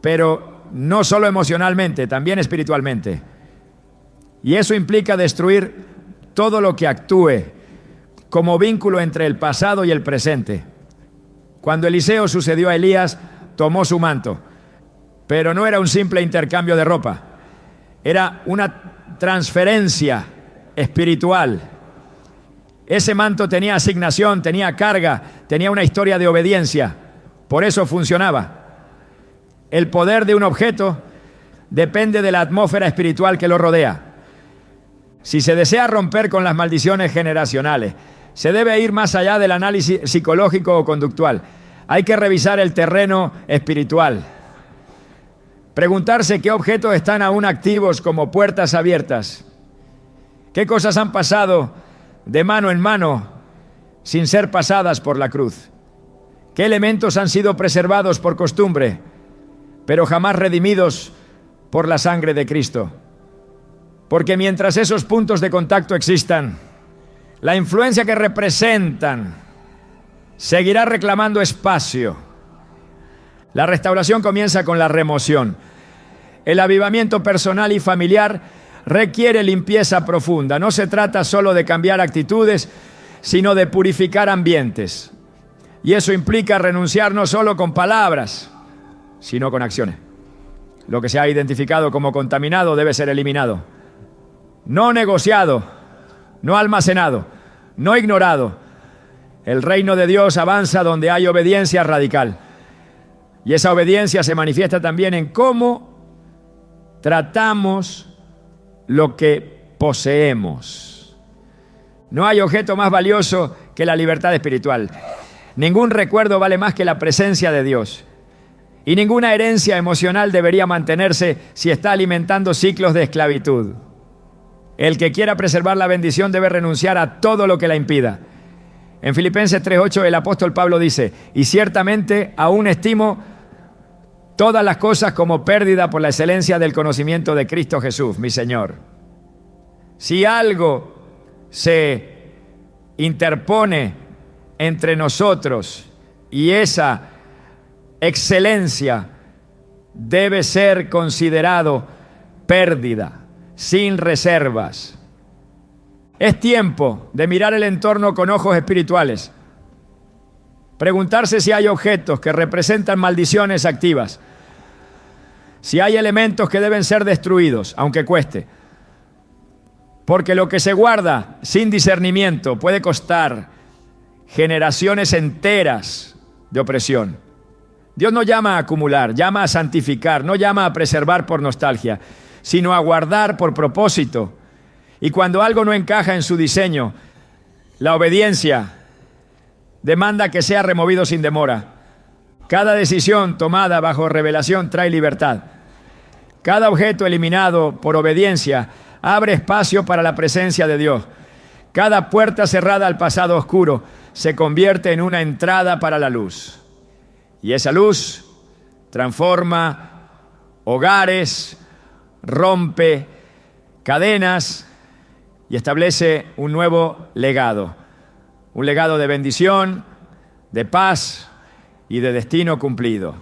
pero no solo emocionalmente, también espiritualmente. Y eso implica destruir todo lo que actúe como vínculo entre el pasado y el presente. Cuando Eliseo sucedió a Elías, tomó su manto, pero no era un simple intercambio de ropa, era una transferencia espiritual. Ese manto tenía asignación, tenía carga, tenía una historia de obediencia, por eso funcionaba. El poder de un objeto depende de la atmósfera espiritual que lo rodea. Si se desea romper con las maldiciones generacionales, se debe ir más allá del análisis psicológico o conductual. Hay que revisar el terreno espiritual. Preguntarse qué objetos están aún activos como puertas abiertas. ¿Qué cosas han pasado de mano en mano sin ser pasadas por la cruz? ¿Qué elementos han sido preservados por costumbre, pero jamás redimidos por la sangre de Cristo? Porque mientras esos puntos de contacto existan, la influencia que representan seguirá reclamando espacio. La restauración comienza con la remoción. El avivamiento personal y familiar requiere limpieza profunda. No se trata solo de cambiar actitudes, sino de purificar ambientes. Y eso implica renunciar no solo con palabras, sino con acciones. Lo que se ha identificado como contaminado debe ser eliminado. No negociado, no almacenado, no ignorado. El reino de Dios avanza donde hay obediencia radical. Y esa obediencia se manifiesta también en cómo tratamos lo que poseemos. No hay objeto más valioso que la libertad espiritual. Ningún recuerdo vale más que la presencia de Dios. Y ninguna herencia emocional debería mantenerse si está alimentando ciclos de esclavitud. El que quiera preservar la bendición debe renunciar a todo lo que la impida. En Filipenses 3:8 el apóstol Pablo dice: y ciertamente aún estimo todas las cosas como pérdida por la excelencia del conocimiento de Cristo Jesús, mi Señor. Si algo se interpone entre nosotros y esa excelencia, debe ser considerado pérdida, sin reservas. Es tiempo de mirar el entorno con ojos espirituales. Preguntarse si hay objetos que representan maldiciones activas. Si hay elementos que deben ser destruidos, aunque cueste. Porque lo que se guarda sin discernimiento puede costar generaciones enteras de opresión. Dios no llama a acumular, llama a santificar, no llama a preservar por nostalgia, sino a guardar por propósito. Y cuando algo no encaja en su diseño, la obediencia demanda que sea removido sin demora. Cada decisión tomada bajo revelación trae libertad. Cada objeto eliminado por obediencia abre espacio para la presencia de Dios. Cada puerta cerrada al pasado oscuro se convierte en una entrada para la luz. Y esa luz transforma hogares, rompe cadenas y establece un nuevo legado. Un legado de bendición, de paz y de destino cumplido.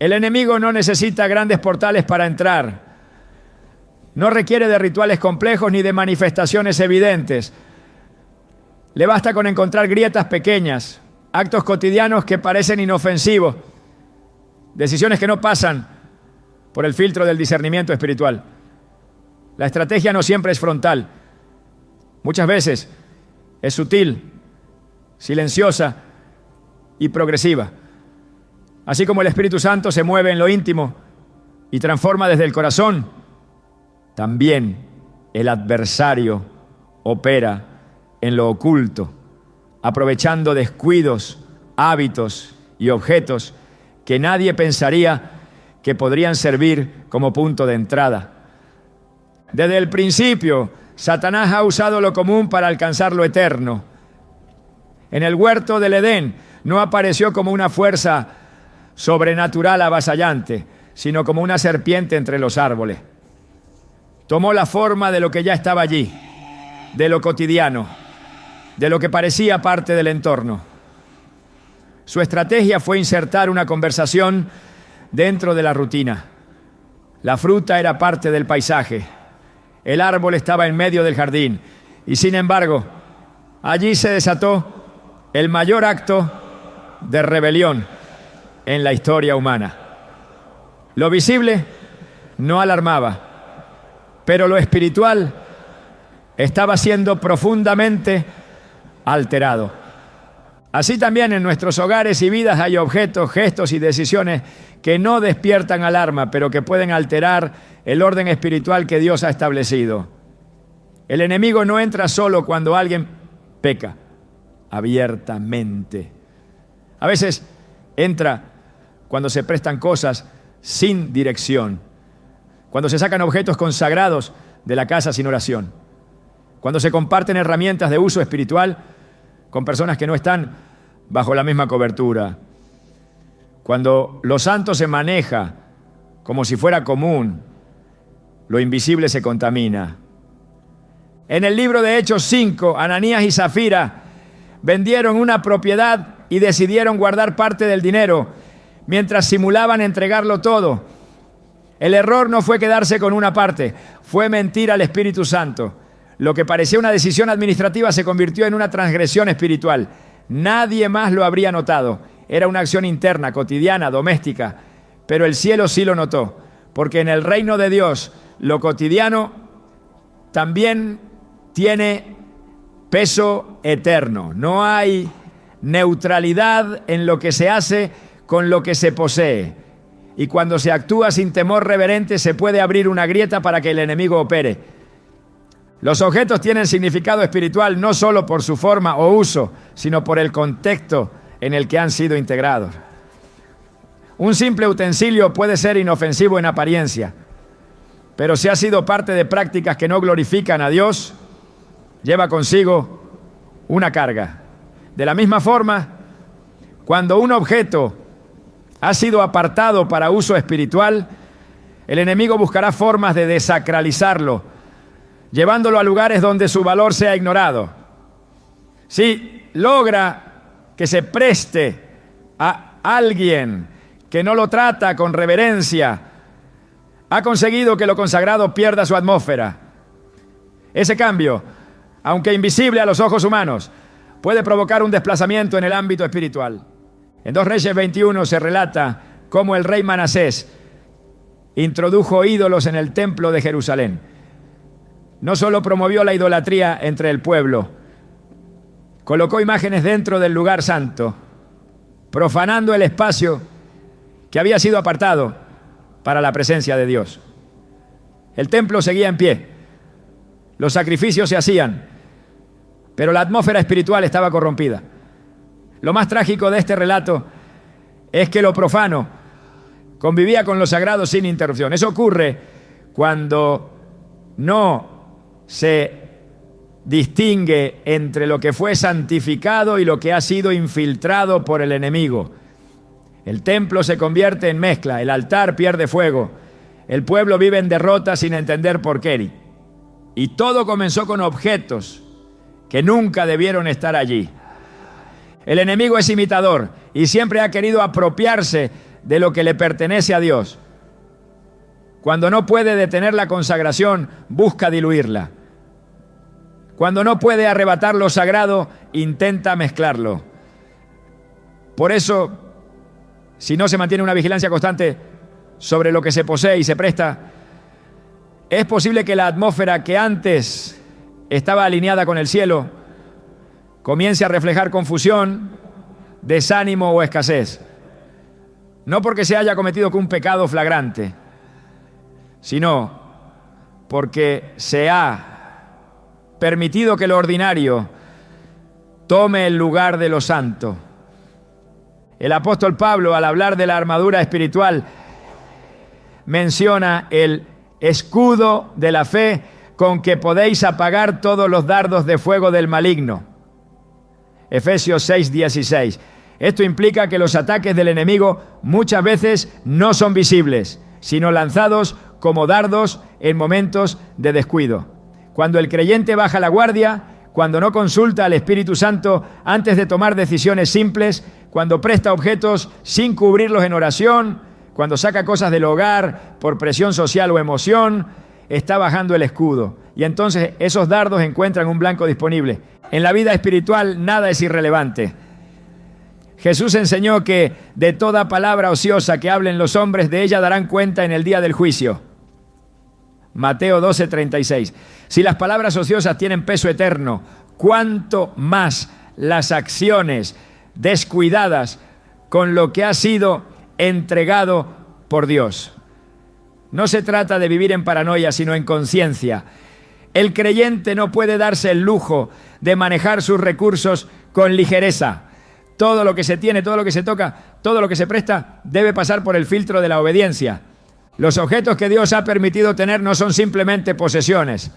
El enemigo no necesita grandes portales para entrar. No requiere de rituales complejos ni de manifestaciones evidentes. Le basta con encontrar grietas pequeñas, actos cotidianos que parecen inofensivos, decisiones que no pasan por el filtro del discernimiento espiritual. La estrategia no siempre es frontal. Muchas veces es sutil, silenciosa y progresiva. Así como el Espíritu Santo se mueve en lo íntimo y transforma desde el corazón, también el adversario opera en lo oculto, aprovechando descuidos, hábitos y objetos que nadie pensaría que podrían servir como punto de entrada. Desde el principio, Satanás ha usado lo común para alcanzar lo eterno. En el huerto del Edén no apareció como una fuerza sobrenatural avasallante, sino como una serpiente entre los árboles. Tomó la forma de lo que ya estaba allí, de lo cotidiano, de lo que parecía parte del entorno. Su estrategia fue insertar una conversación dentro de la rutina. La fruta era parte del paisaje. El árbol estaba en medio del jardín. Y sin embargo, allí se desató el mayor acto de rebelión en la historia humana. Lo visible no alarmaba, pero lo espiritual estaba siendo profundamente alterado. Así también en nuestros hogares y vidas hay objetos, gestos y decisiones que no despiertan alarma, pero que pueden alterar el orden espiritual que Dios ha establecido. El enemigo no entra solo cuando alguien peca abiertamente. A veces entra cuando se prestan cosas sin dirección, cuando se sacan objetos consagrados de la casa sin oración, cuando se comparten herramientas de uso espiritual con personas que no están bajo la misma cobertura, cuando lo santo se maneja como si fuera común, lo invisible se contamina. En el libro de Hechos 5, Ananías y Zafira vendieron una propiedad y decidieron guardar parte del dinero mientras simulaban entregarlo todo. El error no fue quedarse con una parte, fue mentir al Espíritu Santo. Lo que parecía una decisión administrativa se convirtió en una transgresión espiritual. Nadie más lo habría notado. Era una acción interna, cotidiana, doméstica, pero el cielo sí lo notó, porque en el reino de Dios lo cotidiano también tiene peso eterno. No hay neutralidad en lo que se hace con lo que se posee. Y cuando se actúa sin temor reverente, se puede abrir una grieta para que el enemigo opere. Los objetos tienen significado espiritual no solo por su forma o uso, sino por el contexto en el que han sido integrados. Un simple utensilio puede ser inofensivo en apariencia, pero si ha sido parte de prácticas que no glorifican a Dios, lleva consigo una carga. De la misma forma, cuando un objeto ha sido apartado para uso espiritual, el enemigo buscará formas de desacralizarlo, llevándolo a lugares donde su valor sea ignorado. Si logra que se preste a alguien que no lo trata con reverencia, ha conseguido que lo consagrado pierda su atmósfera. Ese cambio, aunque invisible a los ojos humanos, puede provocar un desplazamiento en el ámbito espiritual. En 2 Reyes 21 se relata cómo el rey Manasés introdujo ídolos en el templo de Jerusalén. No solo promovió la idolatría entre el pueblo, colocó imágenes dentro del lugar santo, profanando el espacio que había sido apartado para la presencia de Dios. El templo seguía en pie, los sacrificios se hacían, pero la atmósfera espiritual estaba corrompida. Lo más trágico de este relato es que lo profano convivía con lo sagrado sin interrupción. Eso ocurre cuando no se distingue entre lo que fue santificado y lo que ha sido infiltrado por el enemigo. El templo se convierte en mezcla, el altar pierde fuego, el pueblo vive en derrota sin entender por qué. Y todo comenzó con objetos que nunca debieron estar allí. El enemigo es imitador y siempre ha querido apropiarse de lo que le pertenece a Dios. Cuando no puede detener la consagración, busca diluirla. Cuando no puede arrebatar lo sagrado, intenta mezclarlo. Por eso, si no se mantiene una vigilancia constante sobre lo que se posee y se presta, es posible que la atmósfera que antes estaba alineada con el cielo comience a reflejar confusión, desánimo o escasez. No porque se haya cometido un pecado flagrante, sino porque se ha permitido que lo ordinario tome el lugar de lo santo. El apóstol Pablo, al hablar de la armadura espiritual, menciona el escudo de la fe con que podéis apagar todos los dardos de fuego del maligno. Efesios 6:16. Esto implica que los ataques del enemigo muchas veces no son visibles, sino lanzados como dardos en momentos de descuido. Cuando el creyente baja la guardia, cuando no consulta al Espíritu Santo antes de tomar decisiones simples, cuando presta objetos sin cubrirlos en oración, Cuando saca cosas del hogar por presión social o emoción, está bajando el escudo. Y entonces esos dardos encuentran un blanco disponible. En la vida espiritual nada es irrelevante. Jesús enseñó que de toda palabra ociosa que hablen los hombres, de ella darán cuenta en el día del juicio. Mateo 12:36. Si las palabras ociosas tienen peso eterno, ¿cuánto más las acciones descuidadas con lo que ha sido entregado por Dios? No se trata de vivir en paranoia, sino en conciencia. El creyente no puede darse el lujo de manejar sus recursos con ligereza. Todo lo que se tiene, todo lo que se toca, todo lo que se presta, debe pasar por el filtro de la obediencia. Los objetos que Dios ha permitido tener no son simplemente posesiones,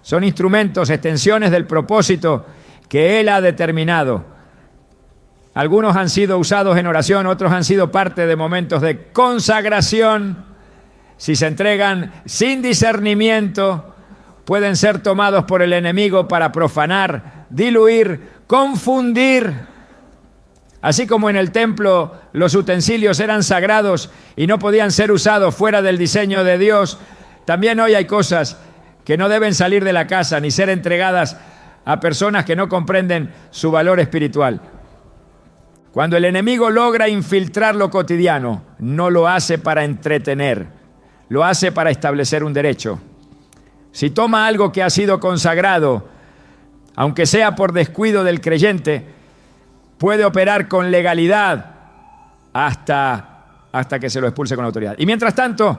son instrumentos, extensiones del propósito que Él ha determinado. Algunos han sido usados en oración, otros han sido parte de momentos de consagración. Si se entregan sin discernimiento, pueden ser tomados por el enemigo para profanar, diluir, confundir. Así como en el templo los utensilios eran sagrados y no podían ser usados fuera del diseño de Dios, también hoy hay cosas que no deben salir de la casa ni ser entregadas a personas que no comprenden su valor espiritual. Cuando el enemigo logra infiltrar lo cotidiano, no lo hace para entretener, lo hace para establecer un derecho. Si toma algo que ha sido consagrado, aunque sea por descuido del creyente, puede operar con legalidad hasta que se lo expulse con autoridad. Y mientras tanto,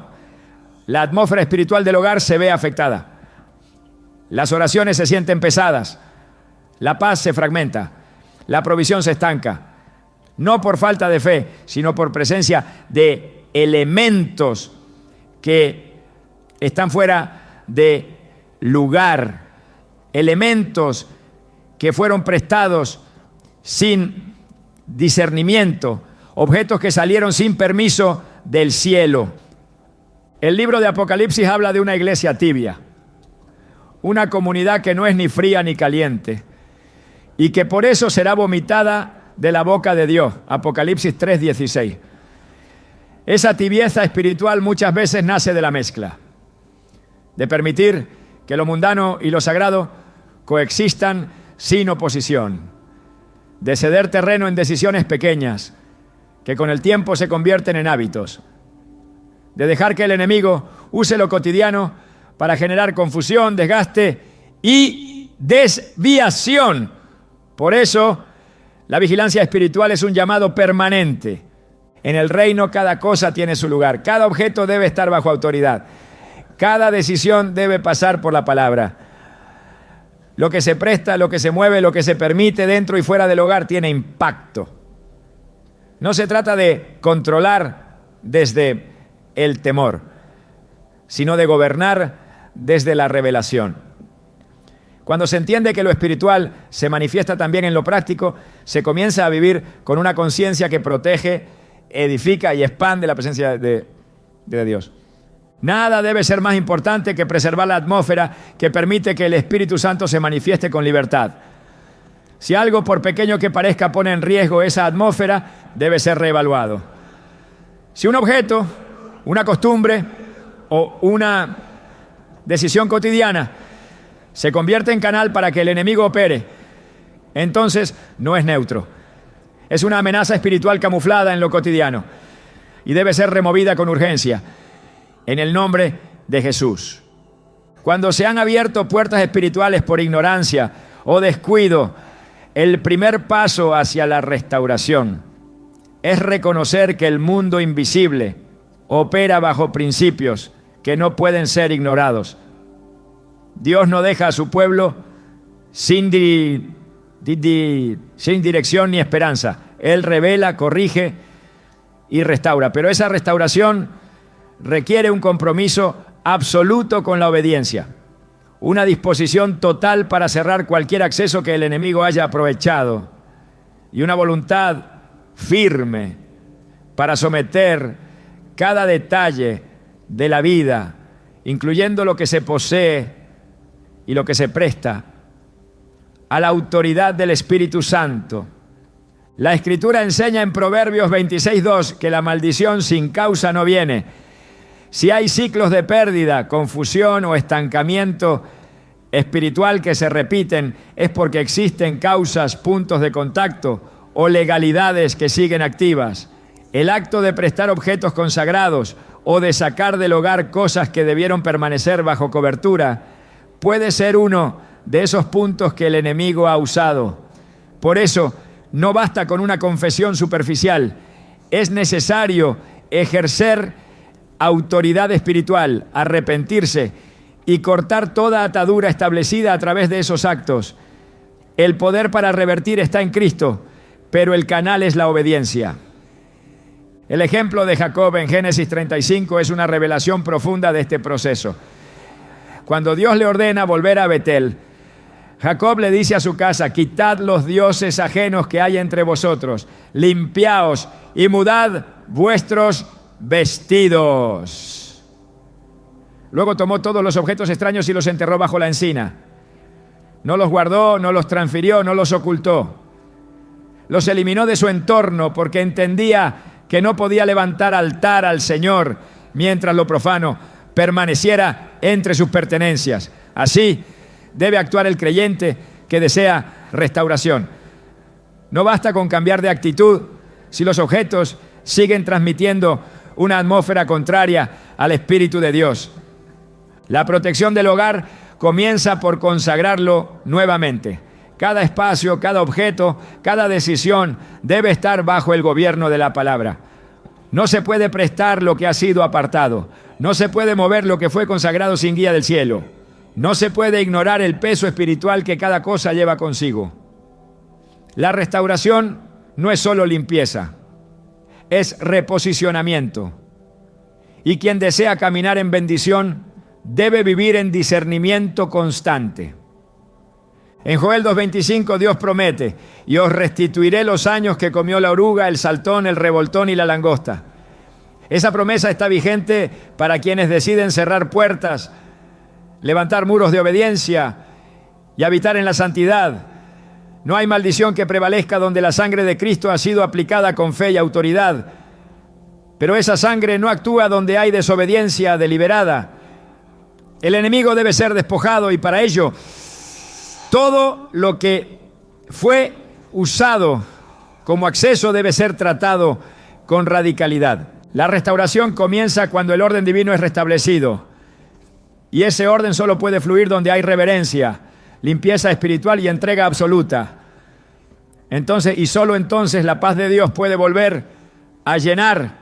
la atmósfera espiritual del hogar se ve afectada. Las oraciones se sienten pesadas, la paz se fragmenta, la provisión se estanca. No por falta de fe, sino por presencia de elementos que están fuera de lugar, elementos que fueron prestados sin discernimiento, objetos que salieron sin permiso del cielo. El libro de Apocalipsis habla de una iglesia tibia, una comunidad que no es ni fría ni caliente y que por eso será vomitada de la boca de Dios. Apocalipsis 3:16. Esa tibieza espiritual muchas veces nace de la mezcla, de permitir que lo mundano y lo sagrado coexistan sin oposición, de ceder terreno en decisiones pequeñas que con el tiempo se convierten en hábitos, de dejar que el enemigo use lo cotidiano para generar confusión, desgaste y desviación. Por eso, la vigilancia espiritual es un llamado permanente. En el reino cada cosa tiene su lugar, cada objeto debe estar bajo autoridad, cada decisión debe pasar por la palabra. Lo que se presta, lo que se mueve, lo que se permite dentro y fuera del hogar tiene impacto. No se trata de controlar desde el temor, sino de gobernar desde la revelación. Cuando se entiende que lo espiritual se manifiesta también en lo práctico, se comienza a vivir con una conciencia que protege, edifica y expande la presencia de Dios. Nada debe ser más importante que preservar la atmósfera que permite que el Espíritu Santo se manifieste con libertad. Si algo, por pequeño que parezca, pone en riesgo esa atmósfera, debe ser reevaluado. Si un objeto, una costumbre o una decisión cotidiana se convierte en canal para que el enemigo opere, entonces no es neutro. Es una amenaza espiritual camuflada en lo cotidiano y debe ser removida con urgencia, en el nombre de Jesús. Cuando se han abierto puertas espirituales por ignorancia o descuido, el primer paso hacia la restauración es reconocer que el mundo invisible opera bajo principios que no pueden ser ignorados. Dios no deja a su pueblo sin dirección ni esperanza. Él revela, corrige y restaura. Pero esa restauración requiere un compromiso absoluto con la obediencia, una disposición total para cerrar cualquier acceso que el enemigo haya aprovechado y una voluntad firme para someter cada detalle de la vida, incluyendo lo que se posee y lo que se presta, a la autoridad del Espíritu Santo, La Escritura enseña en Proverbios 26:2 que la maldición sin causa no viene. Si hay ciclos de pérdida, confusión o estancamiento espiritual que se repiten, es porque existen causas, puntos de contacto o legalidades que siguen activas. El acto de prestar objetos consagrados o de sacar del hogar cosas que debieron permanecer bajo cobertura puede ser uno de esos puntos que el enemigo ha usado. Por eso, no basta con una confesión superficial. Es necesario ejercer autoridad espiritual, arrepentirse y cortar toda atadura establecida a través de esos actos. El poder para revertir está en Cristo, pero el canal es la obediencia. El ejemplo de Jacob en Génesis 35 es una revelación profunda de este proceso. Cuando Dios le ordena volver a Betel, Jacob le dice a su casa: quitad los dioses ajenos que hay entre vosotros, limpiaos y mudad vuestros vestidos. Luego tomó todos los objetos extraños y los enterró bajo la encina. No los guardó, no los transfirió, no los ocultó. Los eliminó de su entorno porque entendía que no podía levantar altar al Señor mientras lo profano permaneciera entre sus pertenencias. Así debe actuar el creyente que desea restauración. No basta con cambiar de actitud si los objetos siguen transmitiendo una atmósfera contraria al Espíritu de Dios. La protección del hogar comienza por consagrarlo nuevamente. Cada espacio, cada objeto, cada decisión debe estar bajo el gobierno de la palabra. No se puede prestar lo que ha sido apartado. No se puede mover lo que fue consagrado sin guía del cielo. No se puede ignorar el peso espiritual que cada cosa lleva consigo. La restauración no es solo limpieza, es reposicionamiento. Y quien desea caminar en bendición debe vivir en discernimiento constante. En Joel 2:25 Dios promete: y os restituiré los años que comió la oruga, el saltón, el revoltón y la langosta. Esa promesa está vigente para quienes deciden cerrar puertas, levantar muros de obediencia y habitar en la santidad. No hay maldición que prevalezca donde la sangre de Cristo ha sido aplicada con fe y autoridad. Pero esa sangre no actúa donde hay desobediencia deliberada. El enemigo debe ser despojado y para ello todo lo que fue usado como acceso debe ser tratado con radicalidad. La restauración comienza cuando el orden divino es restablecido. Y ese orden solo puede fluir donde hay reverencia, limpieza espiritual y entrega absoluta. Entonces, y solo entonces, la paz de Dios puede volver a llenar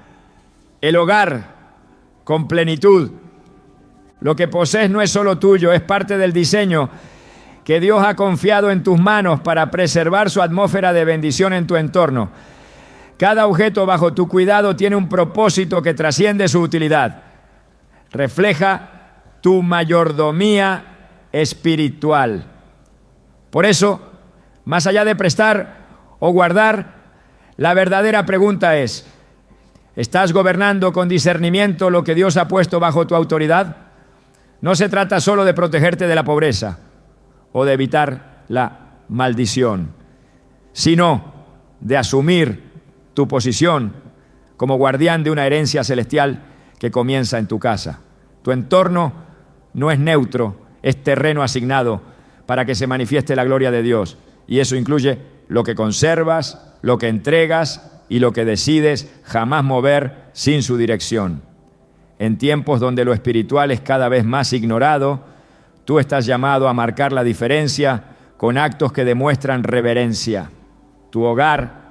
el hogar con plenitud. Lo que posees no es solo tuyo, es parte del diseño que Dios ha confiado en tus manos para preservar su atmósfera de bendición en tu entorno. Cada objeto bajo tu cuidado tiene un propósito que trasciende su utilidad. Refleja tu mayordomía espiritual. Por eso, más allá de prestar o guardar, la verdadera pregunta es: ¿estás gobernando con discernimiento lo que Dios ha puesto bajo tu autoridad? No se trata solo de protegerte de la pobreza o de evitar la maldición, sino de asumir tu posición como guardián de una herencia celestial que comienza en tu casa. Tu entorno no es neutro, es terreno asignado para que se manifieste la gloria de Dios. Y eso incluye lo que conservas, lo que entregas y lo que decides jamás mover sin su dirección. En tiempos donde lo espiritual es cada vez más ignorado, tú estás llamado a marcar la diferencia con actos que demuestran reverencia. Tu hogar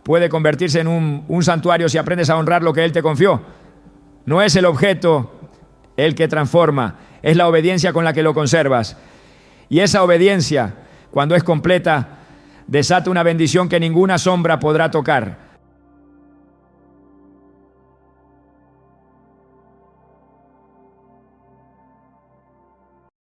puede convertirse en un santuario si aprendes a honrar lo que Él te confió. No es el objeto el que transforma, es la obediencia con la que lo conservas. Y esa obediencia, cuando es completa, desata una bendición que ninguna sombra podrá tocar.